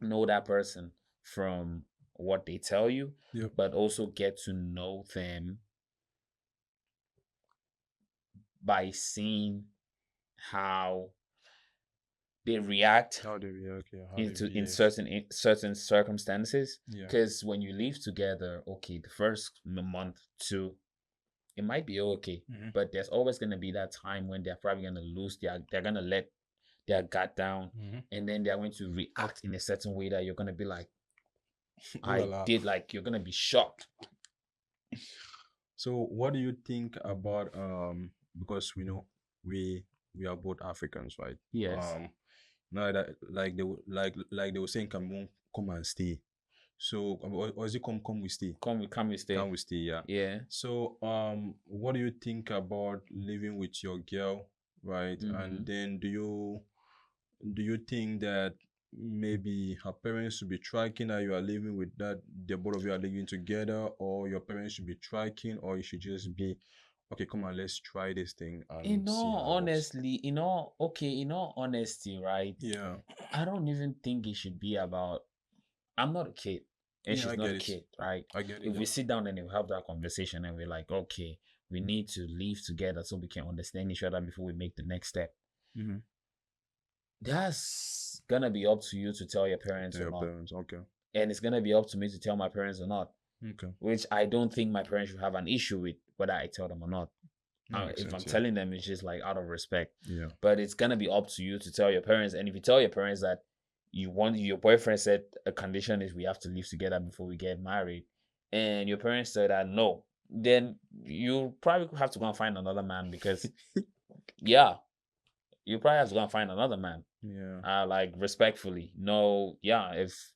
Speaker 1: know that person from what they tell you,
Speaker 2: Yep.
Speaker 1: but also get to know them by seeing how they react
Speaker 2: How they react. Yeah. How they
Speaker 1: into
Speaker 2: behave.
Speaker 1: in certain circumstances.
Speaker 2: Yeah.
Speaker 1: Because when you live together, okay, the first month two, it might be okay,
Speaker 2: Mm-hmm.
Speaker 1: but there's always gonna be that time when they're probably gonna they're gonna let their guard down,
Speaker 2: Mm-hmm.
Speaker 1: and then they're going to react in a certain way that you're gonna be like, I
Speaker 2: Voila.
Speaker 1: did like you're gonna be shocked.
Speaker 2: So, what do you think about because we know we we are both Africans, right?
Speaker 1: Yes,
Speaker 2: Um, now that like they were saying, come and stay. So, or is it come we stay?
Speaker 1: come we stay.
Speaker 2: Can we stay? Yeah.
Speaker 1: Yeah.
Speaker 2: So, what do you think about living with your girl, right? And
Speaker 1: Mm-hmm.
Speaker 2: then do you think that maybe her parents should be tracking that you are living with that the both of you are living together, or your parents should be tracking, or you should just be okay, come on, let's try this thing and see how it works?
Speaker 1: In all honesty, right?
Speaker 2: Yeah.
Speaker 1: I don't even think it should be about. I'm not a kid, and
Speaker 2: Yeah,
Speaker 1: she's
Speaker 2: I
Speaker 1: not
Speaker 2: get
Speaker 1: a
Speaker 2: it.
Speaker 1: kid, right?
Speaker 2: I get it.
Speaker 1: If
Speaker 2: Yeah.
Speaker 1: we sit down and we have that conversation and we're like, okay, we need to live together so we can understand each other before we make the next step.
Speaker 2: Mm-hmm.
Speaker 1: That's gonna be up to you to tell your
Speaker 2: To
Speaker 1: parents or
Speaker 2: your
Speaker 1: not.
Speaker 2: parents. Okay.
Speaker 1: And it's gonna be up to me to tell my parents or not.
Speaker 2: Okay.
Speaker 1: Which I don't think my parents should have an issue with whether I tell them or not.
Speaker 2: That makes
Speaker 1: If I'm
Speaker 2: sense. Yeah.
Speaker 1: telling them, it's just like out of respect.
Speaker 2: Yeah.
Speaker 1: But it's gonna be up to you to tell your parents. And if you tell your parents that you want your boyfriend said a condition is we have to live together before we get married, and your parents said that no, then you probably have to go and find another man because yeah, you probably have to go and find another man.
Speaker 2: Yeah.
Speaker 1: Like respectfully. No, yeah, if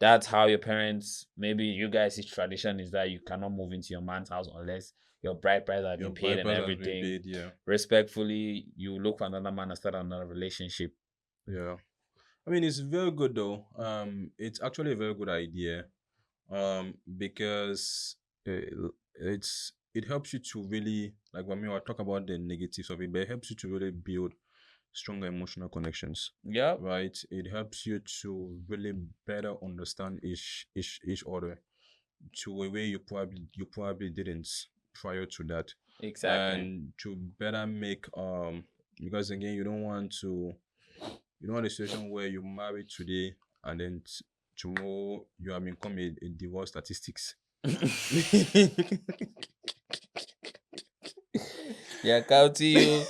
Speaker 1: that's how your parents, maybe you guys' tradition is that you cannot move into your man's house unless your bride price has
Speaker 2: Your
Speaker 1: been paid and
Speaker 2: bypass has been
Speaker 1: everything.
Speaker 2: paid. Yeah.
Speaker 1: Respectfully, you look for another man and start another relationship.
Speaker 2: Yeah. I mean, it's very good though. It's actually a very good idea. Because it helps you to really like when we were talk about the negatives of it, but it helps you to really build stronger emotional connections.
Speaker 1: Yep.
Speaker 2: Right? It helps you to really better understand each other to a way you probably didn't prior to that.
Speaker 1: Exactly.
Speaker 2: And to better make because again you don't want a situation where you marry today and then tomorrow you have become a divorce statistics.
Speaker 1: They're counting you.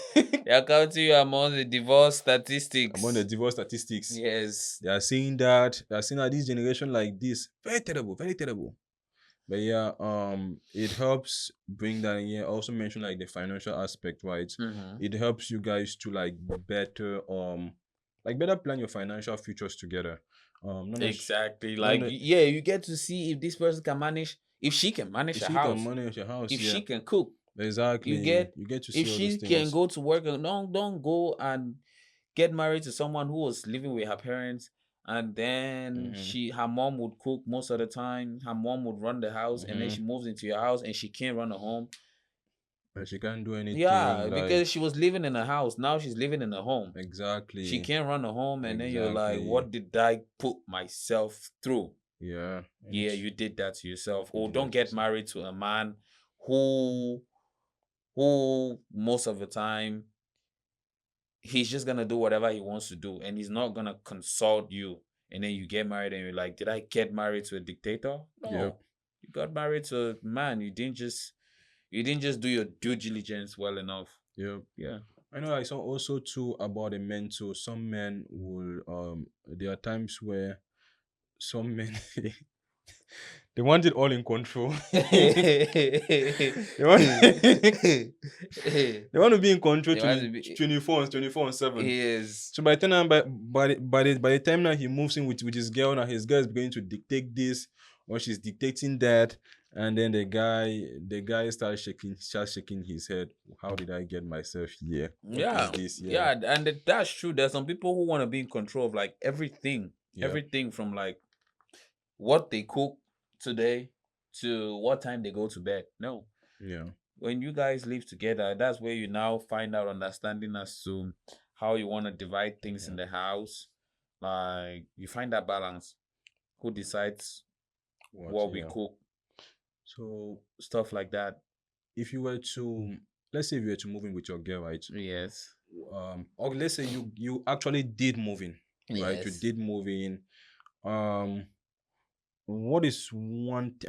Speaker 1: They're counting you among the divorce
Speaker 2: Among the
Speaker 1: statistics.
Speaker 2: divorce statistics,
Speaker 1: Yes.
Speaker 2: they are saying that this generation like this very terrible, very terrible. But yeah, it helps bring that in here. Also mention like the financial aspect, right?
Speaker 1: Mm-hmm.
Speaker 2: It helps you guys to better plan your financial futures together. Not necessarily.
Speaker 1: Exactly.
Speaker 2: Not
Speaker 1: Like,
Speaker 2: ne-
Speaker 1: yeah, you get to see if this person can manage, if she can manage a
Speaker 2: She can
Speaker 1: house,
Speaker 2: manage your house,
Speaker 1: if
Speaker 2: yeah.
Speaker 1: she can cook. You
Speaker 2: Exactly.
Speaker 1: get
Speaker 2: You get to
Speaker 1: if
Speaker 2: see all those
Speaker 1: she can
Speaker 2: things.
Speaker 1: go to work and don't go and get married to someone who was living with her parents and then
Speaker 2: Mm-hmm.
Speaker 1: her mom would cook most of the time, her mom would run the house and then
Speaker 2: Mm-hmm.
Speaker 1: she moves into your house and she can't run a home.
Speaker 2: But she can't do anything
Speaker 1: Yeah,
Speaker 2: like
Speaker 1: because she was living in a house, now she's living in a home. She
Speaker 2: exactly.
Speaker 1: can't run a home and then you're like,
Speaker 2: Exactly.
Speaker 1: what did I put myself through?
Speaker 2: Yeah. And
Speaker 1: Yeah, you did that to yourself.
Speaker 2: you
Speaker 1: Or
Speaker 2: did
Speaker 1: don't
Speaker 2: that
Speaker 1: get
Speaker 2: yourself.
Speaker 1: married to a man who most of the time he's just gonna do whatever he wants to do and he's not gonna consult you. And then you get married and you're like, did I get married to a dictator?
Speaker 2: Yep.
Speaker 1: No. You got married to a man. You didn't just do your due diligence well enough.
Speaker 2: Yep.
Speaker 1: Yeah.
Speaker 2: I know I saw also too about the men too. Some men will there are times where some men they want it all in control. they want they want to be in control
Speaker 1: They want to be
Speaker 2: 24/7.
Speaker 1: is
Speaker 2: So by the time by the time now he moves in with his girl, now his girl is going to dictate this or she's dictating that, and then the guy starts shaking his head. How did I get myself here? What is
Speaker 1: yeah.
Speaker 2: this? Yeah.
Speaker 1: Yeah, and that's true. There's some people who want to be in control of like everything.
Speaker 2: Yep.
Speaker 1: Everything from like what they cook today to what time they go to bed. No.
Speaker 2: Yeah.
Speaker 1: When you guys live together, that's where you now find out understanding as to how you want to divide things in
Speaker 2: Yeah.
Speaker 1: the house. Like you find that balance. Who decides what we
Speaker 2: Yeah.
Speaker 1: cook,
Speaker 2: So
Speaker 1: stuff like that.
Speaker 2: if you were to let's say if you were to move in with your girl, right?
Speaker 1: Yes.
Speaker 2: Or let's say you actually did move in, right? You
Speaker 1: Yes.
Speaker 2: did move in. What is I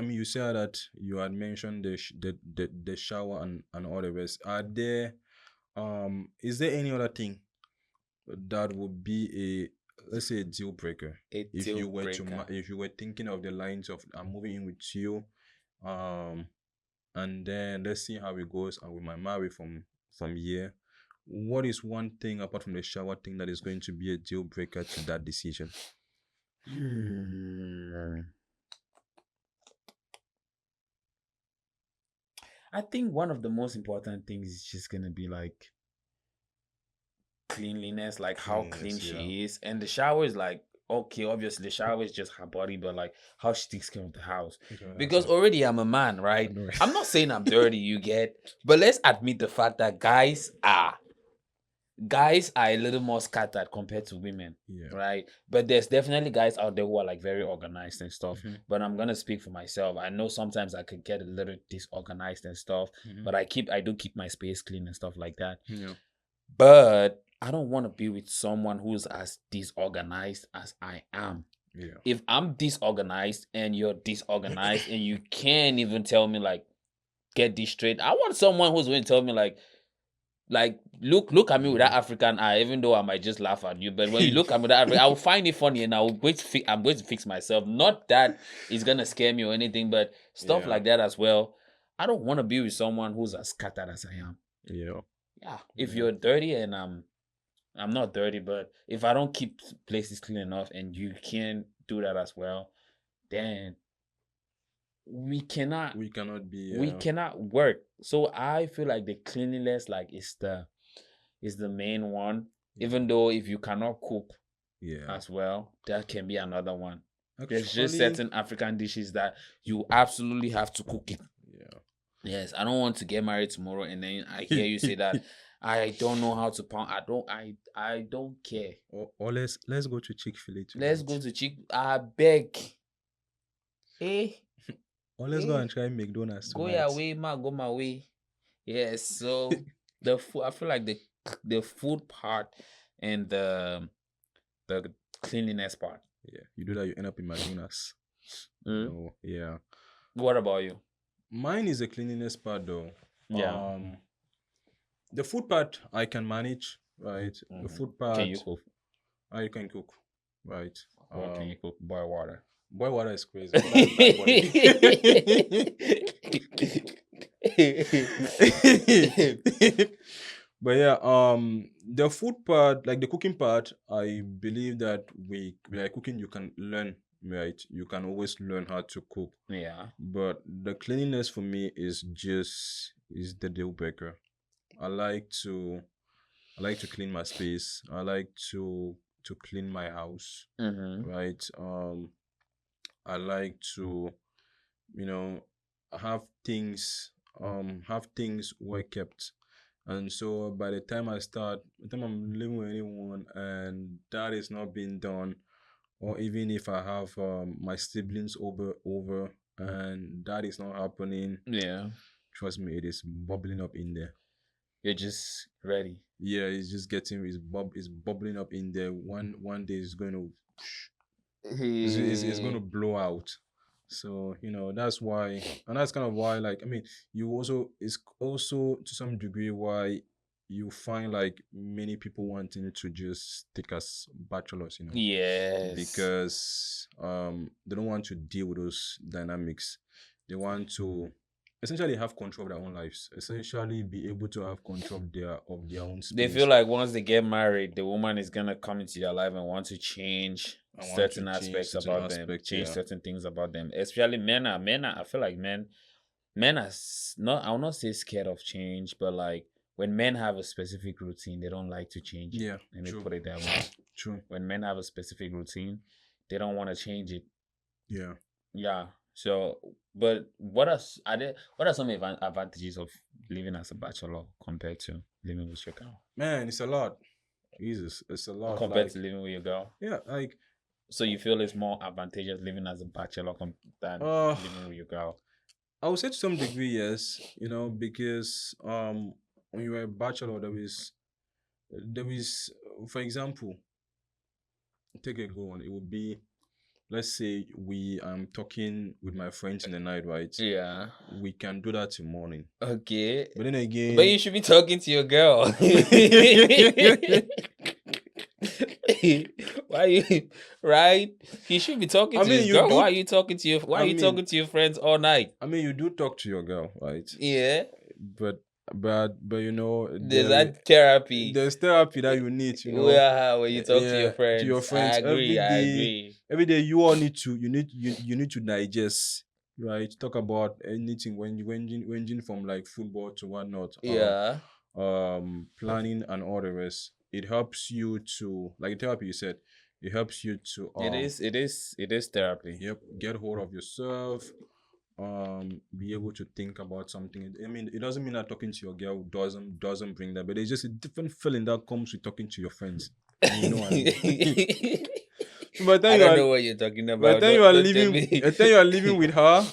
Speaker 2: mean, you said that you had mentioned the shower and all the rest. Is there any other thing that would be let's say a deal breaker
Speaker 1: A
Speaker 2: if
Speaker 1: deal
Speaker 2: you were
Speaker 1: breaker.
Speaker 2: if you were thinking of the lines of I'm moving in with you, um, and then let's see how it goes, and we might marry from here. What is one thing apart from the shower thing that is going to be a deal breaker to that decision?
Speaker 1: Hmm. I think one of the most important things is just gonna be like cleanliness, like how clean
Speaker 2: Cleanliness, yeah.
Speaker 1: she is. And the shower is like, okay, obviously the shower is just her body, but like how she takes care of the house.
Speaker 2: Okay, that's
Speaker 1: Because
Speaker 2: it.
Speaker 1: already I'm a man,
Speaker 2: I
Speaker 1: right?
Speaker 2: know it.
Speaker 1: I'm not saying I'm dirty, you get, but let's admit the fact that guys are guys are a little more scattered compared to women,
Speaker 2: Yeah.
Speaker 1: right? But there's definitely guys out there who are like very organized and stuff.
Speaker 2: Hmm.
Speaker 1: But I'm gonna speak for myself. I know sometimes I could get a little disorganized and stuff,
Speaker 2: Hmm.
Speaker 1: but I do keep my space clean and stuff like that.
Speaker 2: Yeah.
Speaker 1: But I don't want to be with someone who's as disorganized as I am.
Speaker 2: Yeah.
Speaker 1: If I'm disorganized and you're disorganized and you can't even tell me like get this straight, I want someone who's going to tell me like look at me with that
Speaker 2: Hmm.
Speaker 1: African eye, even though I might just laugh at you. But when you look at me with that African, I will find it funny and I'm going to fix myself. Not that it's gonna scare me or anything, but stuff
Speaker 2: Yeah.
Speaker 1: like that as well. I don't want to be with someone who's as scattered as I am.
Speaker 2: Yeah.
Speaker 1: Yeah. If
Speaker 2: Yeah.
Speaker 1: you're dirty and I'm not dirty, but if I don't keep places clean enough and you can't do that as well, then we cannot
Speaker 2: We cannot be.
Speaker 1: we cannot work. So I feel like the cleanliness like is the main one.
Speaker 2: Yeah.
Speaker 1: Even though if you cannot cook
Speaker 2: Yeah.
Speaker 1: as well, that can be another one. There's just
Speaker 2: Actually.
Speaker 1: certain African dishes that you absolutely have to cook it.
Speaker 2: Yeah.
Speaker 1: Yes, I don't want to get married tomorrow and then I hear you say that I don't know how to pound. I don't care.
Speaker 2: Or let's go to Chick-fil-A
Speaker 1: Let's
Speaker 2: tonight.
Speaker 1: go to Chick. I beg. Eh,
Speaker 2: Or let's go
Speaker 1: eh.
Speaker 2: and try McDonald's
Speaker 1: Go your
Speaker 2: tonight.
Speaker 1: way, ma. Go my way. Yes. So the food. I feel like the food part and the cleanliness part.
Speaker 2: Yeah. You do that, you end up in McDonald's.
Speaker 1: Mm.
Speaker 2: No. Yeah.
Speaker 1: What about you?
Speaker 2: Mine is the cleanliness part though.
Speaker 1: Yeah.
Speaker 2: The food part I can manage, right? The
Speaker 1: Mhm.
Speaker 2: food
Speaker 1: Can you
Speaker 2: part
Speaker 1: cook?
Speaker 2: I can cook, right?
Speaker 1: What can you cook? Boil water.
Speaker 2: Boil water is crazy, but that's bad body. But yeah, the food part, like the cooking part, I believe that we like cooking, you can learn, right? You can always learn how to cook.
Speaker 1: Yeah.
Speaker 2: But the cleanliness for me is the deal breaker. I like to I like to clean my space. I like to clean my house,
Speaker 1: Mm-hmm.
Speaker 2: right? I like to, you know, have things well kept. And so by the time I'm living with anyone and that is not being done, or even if I have my siblings over and that is not happening,
Speaker 1: Yeah.
Speaker 2: trust me, it is bubbling up in there.
Speaker 1: You're just ready.
Speaker 2: Yeah, it's just getting it's bubbling up in there. One day it's going to blow out. So that's why, and that's kind of why, like, I mean, you also it's also to some degree why you find like many people wanting to just stick as bachelors,
Speaker 1: Yes.
Speaker 2: because they don't want to deal with those dynamics. They want to essentially have control of their own lives, essentially be able to have control of their own
Speaker 1: They feel
Speaker 2: space.
Speaker 1: like once they get married, the woman is gonna come into their life and want to change
Speaker 2: I want to
Speaker 1: certain
Speaker 2: change
Speaker 1: aspects
Speaker 2: certain
Speaker 1: about them,
Speaker 2: aspect,
Speaker 1: change
Speaker 2: yeah.
Speaker 1: certain things about them. Especially men are, I feel like men are not, I will not say scared of change, but like when men have a specific routine, they don't like to change it.
Speaker 2: Yeah,
Speaker 1: Let me
Speaker 2: true.
Speaker 1: put it that way.
Speaker 2: True.
Speaker 1: When men have a specific routine, they don't want to change it.
Speaker 2: Yeah.
Speaker 1: Yeah. So, but what are some advantages of living as a bachelor compared to living with your girl?
Speaker 2: Man, it's a lot. Jesus, it's a lot.
Speaker 1: Compared
Speaker 2: Like,
Speaker 1: to living with your girl?
Speaker 2: yeah, like,
Speaker 1: So you feel it's more advantageous living as a bachelor than
Speaker 2: uh,
Speaker 1: living with your girl?
Speaker 2: I would say to some degree, yes, because when you were a bachelor, there is, for example, take a go on. It would be, let's say I'm talking with my friends in the night, right?
Speaker 1: Yeah.
Speaker 2: We can do that in morning.
Speaker 1: Okay.
Speaker 2: But then
Speaker 1: But
Speaker 2: again,
Speaker 1: you should be talking to your girl. Why you right? He should be talking
Speaker 2: I
Speaker 1: to
Speaker 2: mean,
Speaker 1: his
Speaker 2: you
Speaker 1: girl.
Speaker 2: do.
Speaker 1: Why
Speaker 2: I
Speaker 1: are you
Speaker 2: mean,
Speaker 1: talking to your friends all night?
Speaker 2: you do talk to your girl, right?
Speaker 1: Yeah.
Speaker 2: But
Speaker 1: There's that therapy.
Speaker 2: there's therapy that you need,
Speaker 1: Well, when you talk to your
Speaker 2: yeah, to your
Speaker 1: friends. I
Speaker 2: friends every
Speaker 1: agree. I
Speaker 2: day.
Speaker 1: agree.
Speaker 2: Every day you all need to you need to digest, right? Talk about anything when you ranging from like football to whatnot,
Speaker 1: Yeah.
Speaker 2: planning and all the rest. It helps you to, like the therapy you said, it helps you to
Speaker 1: It is therapy.
Speaker 2: yep, get hold of yourself, be able to think about something. I mean, it doesn't mean that talking to your girl doesn't bring that, but it's just a different feeling that comes with talking to your friends. And you know what I mean. So by the
Speaker 1: I
Speaker 2: time you
Speaker 1: don't
Speaker 2: are
Speaker 1: know what you're talking
Speaker 2: by the
Speaker 1: about.
Speaker 2: time you are
Speaker 1: Don't tell
Speaker 2: living
Speaker 1: me.
Speaker 2: by the time you are living with her,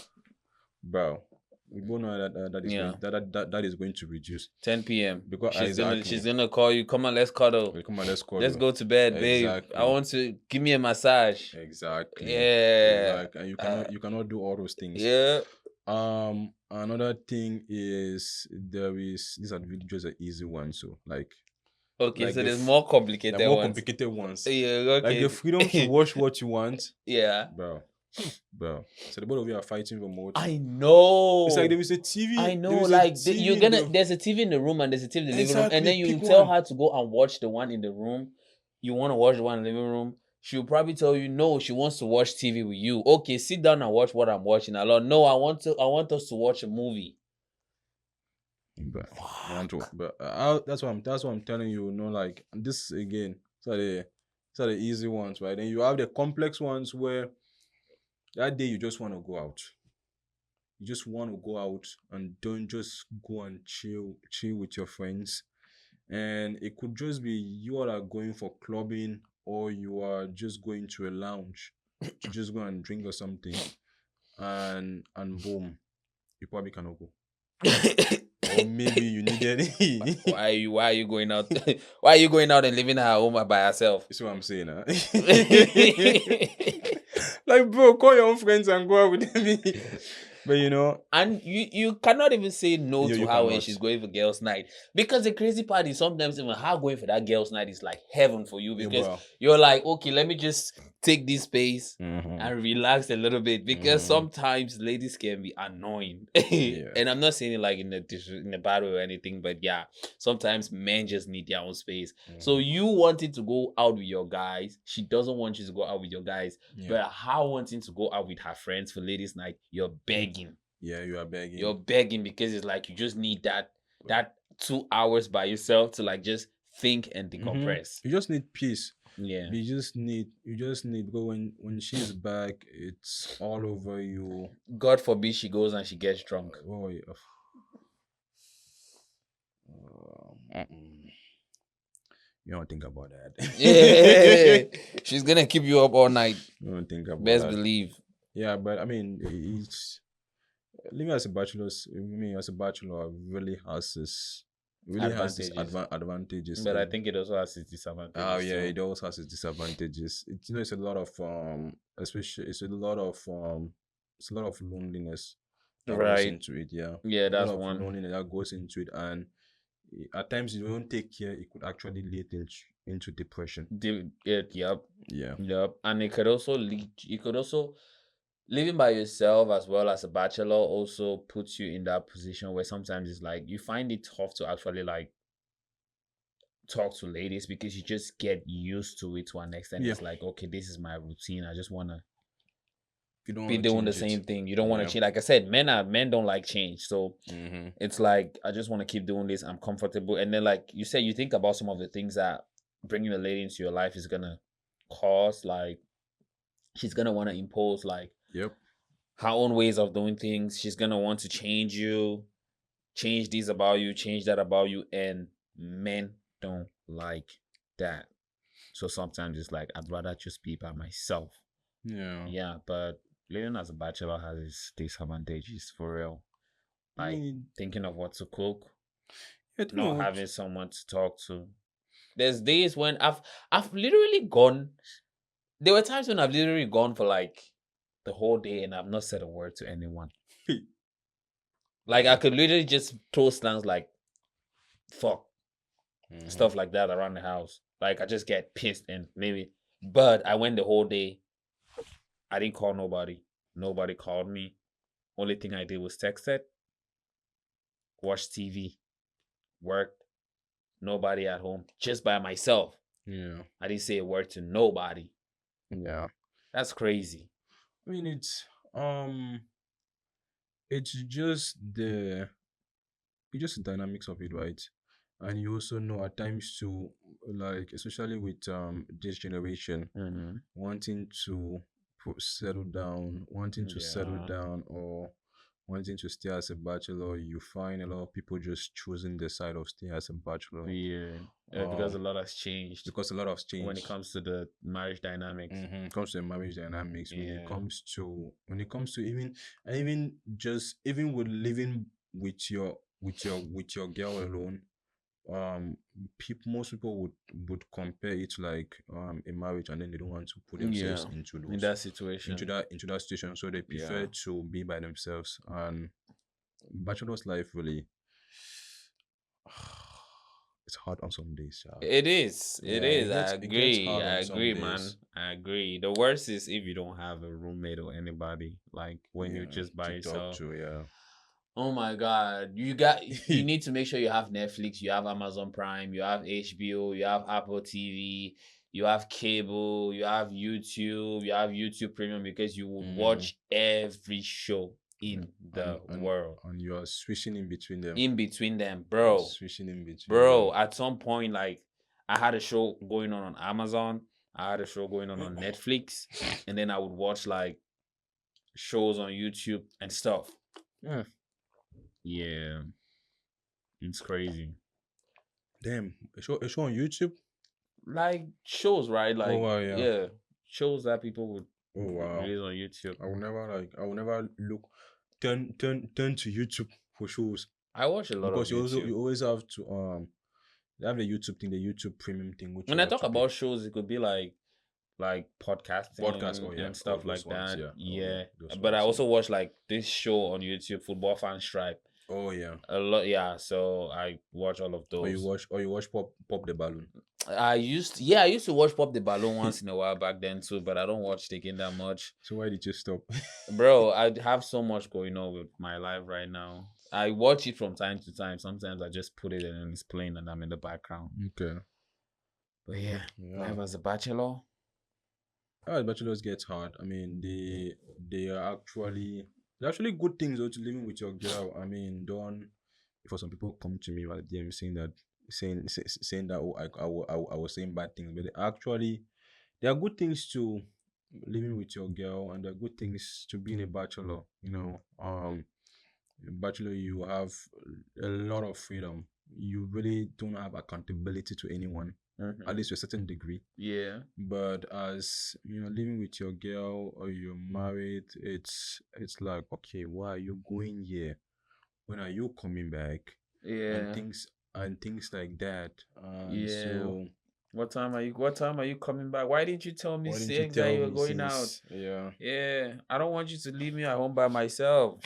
Speaker 2: bro, we both know that is
Speaker 1: Yeah.
Speaker 2: going that is going to reduce
Speaker 1: 10 p.m.
Speaker 2: because
Speaker 1: She's
Speaker 2: exactly.
Speaker 1: gonna call you. Come on, let's cuddle.
Speaker 2: Well, come on, let's call
Speaker 1: Let's
Speaker 2: you.
Speaker 1: go to bed, babe. I
Speaker 2: Exactly.
Speaker 1: want to give me a massage.
Speaker 2: Exactly.
Speaker 1: Yeah.
Speaker 2: Like, and
Speaker 1: Uh,
Speaker 2: you cannot do all those things.
Speaker 1: yeah.
Speaker 2: Another thing is there is these are just an easy one. So
Speaker 1: Okay,
Speaker 2: like
Speaker 1: so there's more
Speaker 2: the
Speaker 1: complicated
Speaker 2: more
Speaker 1: ones.
Speaker 2: complicated ones,
Speaker 1: Yeah.
Speaker 2: like the
Speaker 1: Okay.
Speaker 2: freedom to watch what you want,
Speaker 1: Yeah.
Speaker 2: bro, bro. So the both of you are fighting remote.
Speaker 1: I
Speaker 2: It's like
Speaker 1: know.
Speaker 2: there is a
Speaker 1: I
Speaker 2: TV.
Speaker 1: know.
Speaker 2: There is a
Speaker 1: Like
Speaker 2: TV
Speaker 1: you're
Speaker 2: in
Speaker 1: gonna.
Speaker 2: the
Speaker 1: There's a TV in the room and there's a TV in the living room, and
Speaker 2: exactly.
Speaker 1: then you
Speaker 2: Pick
Speaker 1: tell
Speaker 2: one.
Speaker 1: her to go and watch the one in the room. You want to watch the one in the living room. She'll probably tell you no. She wants to watch TV with you. Okay, sit down and watch what I'm watching alone. No, I want to. I want us to watch a movie.
Speaker 2: But I want to.
Speaker 1: Fuck.
Speaker 2: But that's what I'm telling you. You know, like this again. So the easy ones, right? Then you have the complex ones where that day you just want to go out. You just want to go out and don't just go and chill with your friends. And it could just be you all are going for clubbing or you are just going to a lounge to just go and drink or something. And boom, you probably cannot go. Or maybe you needed
Speaker 1: Why are you going out? Why are you going out and leaving her home by herself?
Speaker 2: You see what I'm saying, huh? Like, bro, call your own friends and go out with me. But
Speaker 1: And you cannot even say no to
Speaker 2: you
Speaker 1: her when
Speaker 2: cannot.
Speaker 1: she's going for girls' night. Because the crazy part is sometimes even her going for that girls' night is like heaven for you
Speaker 2: Yeah,
Speaker 1: because
Speaker 2: bro.
Speaker 1: you're like, okay, let me just take this space
Speaker 2: Mm-hmm.
Speaker 1: and relax a little bit. Because
Speaker 2: Mm-hmm.
Speaker 1: sometimes ladies can be annoying.
Speaker 2: Yeah.
Speaker 1: And I'm not saying it like in a bad way or anything, but yeah, sometimes men just need their own space. So
Speaker 2: Mm-hmm.
Speaker 1: you wanting to go out with your guys, she doesn't want you to go out with your guys.
Speaker 2: Yeah.
Speaker 1: But her wanting to go out with her friends for ladies' night, you're begging.
Speaker 2: Yeah, you are begging.
Speaker 1: You're begging because it's like you just need that 2 hours by yourself to like just think and decompress.
Speaker 2: You just need peace.
Speaker 1: Yeah.
Speaker 2: You just need because when she's back, it's all over you.
Speaker 1: God forbid she goes and she gets drunk.
Speaker 2: Oh, yeah. You don't think about that.
Speaker 1: Yeah. She's gonna keep you up all night.
Speaker 2: You don't think about
Speaker 1: Best
Speaker 2: that.
Speaker 1: believe.
Speaker 2: Yeah, but I mean, it's living as a bachelor. I mean, as a bachelor, really has this
Speaker 1: Advantages.
Speaker 2: advantages.
Speaker 1: But I think it also has its disadvantages.
Speaker 2: Oh yeah,
Speaker 1: too.
Speaker 2: it also has its disadvantages. It's a lot of especially it's a lot of loneliness that goes
Speaker 1: Right.
Speaker 2: into it. Yeah,
Speaker 1: Yeah,
Speaker 2: a
Speaker 1: that's
Speaker 2: lot of
Speaker 1: one.
Speaker 2: loneliness that goes into it, and at times you don't take care, it could actually lead into depression.
Speaker 1: Yep.
Speaker 2: Yeah.
Speaker 1: Yep. And it could also lead living by yourself as well as a bachelor also puts you in that position where sometimes it's like you find it tough to actually like talk to ladies because you just get used to it to an extent.
Speaker 2: Yeah.
Speaker 1: It's like, okay, this is my routine. I just want to
Speaker 2: You don't
Speaker 1: be
Speaker 2: want to
Speaker 1: doing the
Speaker 2: change it.
Speaker 1: same thing. You don't want to
Speaker 2: Yeah.
Speaker 1: change. Like I said, men don't like change. So
Speaker 2: Mm-hmm.
Speaker 1: it's like, I just want to keep doing this. I'm comfortable. And then, like you said, you think about some of the things that bringing a lady into your life is going to cause. Like, she's going to want to impose, like,
Speaker 2: Yep.
Speaker 1: her own ways of doing things. She's going to want to change you, change this about you, change that about you. And men don't like that. So sometimes it's like, I'd rather just be by myself.
Speaker 2: Yeah.
Speaker 1: Yeah, but living as a bachelor has its disadvantages for real.
Speaker 2: I
Speaker 1: Like
Speaker 2: mean,
Speaker 1: thinking of what to cook,
Speaker 2: I don't
Speaker 1: not
Speaker 2: know.
Speaker 1: having someone to talk to. There's days when I've literally gone. There were times when I've literally gone for like the whole day and I've not said a word to anyone. Like I could literally just throw slangs like fuck, stuff like that around the house. Like I just get pissed and maybe, but I went the whole day. I didn't call nobody. Nobody called me. Only thing I did was texted, watched TV, worked. Nobody at home, just by myself.
Speaker 2: Yeah.
Speaker 1: I didn't say a word to nobody.
Speaker 2: Yeah.
Speaker 1: That's crazy.
Speaker 2: I mean, it's just the dynamics of it, right? And you also know at times to like, especially with this generation,
Speaker 1: Mm-hmm.
Speaker 2: wanting to settle down,
Speaker 1: Yeah.
Speaker 2: or wanting to stay as a bachelor, you find a lot of people just choosing the side of stay as a bachelor.
Speaker 1: Yeah, because a
Speaker 2: Um,
Speaker 1: lot has changed
Speaker 2: because a lot has
Speaker 1: when it
Speaker 2: changed.
Speaker 1: comes to the marriage dynamics.
Speaker 2: Comes to the marriage dynamics,
Speaker 1: Yeah,
Speaker 2: when it comes to even just even with living with your girl alone, people most people would compare it to like a marriage, and then they don't want to put themselves
Speaker 1: yeah, in that situation.
Speaker 2: into that situation, so they
Speaker 1: Yeah,
Speaker 2: prefer to be by themselves. And bachelor's life really it's hard on some days.
Speaker 1: it is. It
Speaker 2: Yeah,
Speaker 1: is.
Speaker 2: it gets hard
Speaker 1: I
Speaker 2: on some
Speaker 1: agree, man.
Speaker 2: days.
Speaker 1: I agree. The worst is if you don't have a roommate or anybody, like when you're
Speaker 2: Yeah,
Speaker 1: just by
Speaker 2: to talk
Speaker 1: yourself.
Speaker 2: to. Yeah.
Speaker 1: Oh my god. You need to make sure you have Netflix, you have Amazon Prime, you have HBO, you have Apple TV, you have cable, you have YouTube Premium because you would
Speaker 2: Mm-hmm.
Speaker 1: watch every show
Speaker 2: Yeah.
Speaker 1: in the world.
Speaker 2: And you are switching in between them.
Speaker 1: In between them,
Speaker 2: You're
Speaker 1: bro.
Speaker 2: switching in between
Speaker 1: Bro,
Speaker 2: them.
Speaker 1: at some point like I had a show going on Amazon, I had a show going on Netflix, and then I would watch like shows on YouTube and stuff.
Speaker 2: Yeah.
Speaker 1: Yeah, it's crazy.
Speaker 2: Damn. A show on YouTube?
Speaker 1: Like shows, right?
Speaker 2: Oh
Speaker 1: Like
Speaker 2: wow, yeah.
Speaker 1: yeah, shows that people would
Speaker 2: Oh wow.
Speaker 1: release on YouTube.
Speaker 2: I will never look turn to YouTube for shows.
Speaker 1: I watch a lot of
Speaker 2: Because
Speaker 1: YouTube.
Speaker 2: you always have to they have the YouTube thing, the YouTube premium thing, which
Speaker 1: When
Speaker 2: you
Speaker 1: I
Speaker 2: have
Speaker 1: talk
Speaker 2: to pay.
Speaker 1: about shows, it could be like
Speaker 2: Podcast, oh
Speaker 1: podcasting
Speaker 2: yeah.
Speaker 1: and
Speaker 2: Oh
Speaker 1: stuff
Speaker 2: those
Speaker 1: like
Speaker 2: ones,
Speaker 1: that.
Speaker 2: yeah. Oh yeah,
Speaker 1: Yeah,
Speaker 2: those
Speaker 1: but I
Speaker 2: ones,
Speaker 1: also
Speaker 2: yeah.
Speaker 1: watch like this show on YouTube, Football Fan Stripe.
Speaker 2: Oh yeah.
Speaker 1: A lot, yeah. So I watch all of those.
Speaker 2: Or you watch Pop the Balloon.
Speaker 1: I used to watch Pop the Balloon once in a while back then too, but I don't watch it again that much.
Speaker 2: So why did you stop?
Speaker 1: Bro, I have so much going on with my life right now. I watch it from time to time. Sometimes I just put it and it's playing and I'm in the background.
Speaker 2: Okay.
Speaker 1: But yeah,
Speaker 2: Yeah.
Speaker 1: life as a bachelor.
Speaker 2: Bachelors get hard. I mean, they are actually they're actually good things though to living with your girl. I mean, don't before some people come to me at the DM saying that saying that oh I was saying bad things, but actually there are good things to living with your girl, and there are good things to being a bachelor. Bachelor, you have a lot of freedom. You really don't have accountability to anyone, at least to a certain degree.
Speaker 1: Yeah,
Speaker 2: But as you know, living with your girl or you're married, it's like, okay, why are you going here? When are you coming back? And
Speaker 1: yeah,
Speaker 2: things like that. And
Speaker 1: yeah.
Speaker 2: so
Speaker 1: What time are you coming back? Why didn't you tell me
Speaker 2: why didn't you
Speaker 1: since that
Speaker 2: tell
Speaker 1: you were
Speaker 2: me
Speaker 1: going out?
Speaker 2: since? Yeah.
Speaker 1: Yeah, I don't want you to leave me at home by myself.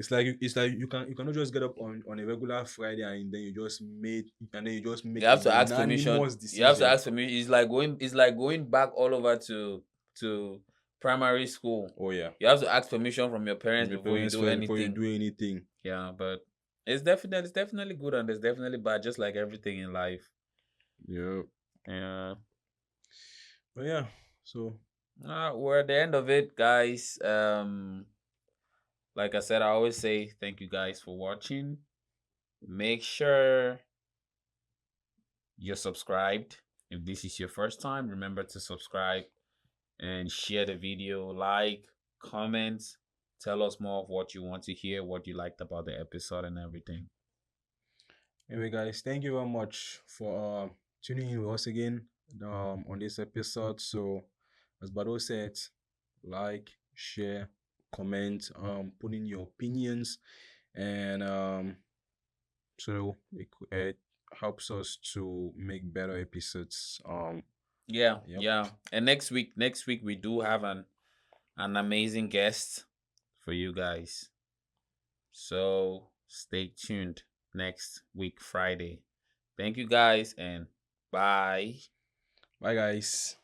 Speaker 2: It's like you cannot just get up on a regular Friday and then you just
Speaker 1: You
Speaker 2: make a
Speaker 1: have to ask permission.
Speaker 2: unanimous
Speaker 1: You have to
Speaker 2: decision.
Speaker 1: ask permission. It's like going back all over to primary school.
Speaker 2: Oh yeah.
Speaker 1: You have to ask permission from your
Speaker 2: From
Speaker 1: parents
Speaker 2: your
Speaker 1: before you
Speaker 2: parents
Speaker 1: do
Speaker 2: first before you
Speaker 1: anything.
Speaker 2: do anything.
Speaker 1: Yeah, but it's definitely good and it's definitely bad, just like everything in life.
Speaker 2: Yeah.
Speaker 1: Yeah.
Speaker 2: But yeah. So
Speaker 1: We're at the end of it, guys. Like I said, I always say thank you guys for watching. Make sure you're subscribed. If this is your first time, remember to subscribe and share the video, like, comment, tell us more of what you want to hear, what you liked about the episode and everything.
Speaker 2: anyway, guys, thank you very much for tuning in with us again on this episode. So, as Bado said, like, share, comment, put in your opinions, and so it helps us to make better episodes.
Speaker 1: Yeah,
Speaker 2: Yep.
Speaker 1: yeah. And next week we do have an amazing guest for you guys. So stay tuned next week Friday. Thank you guys and bye.
Speaker 2: Bye, guys.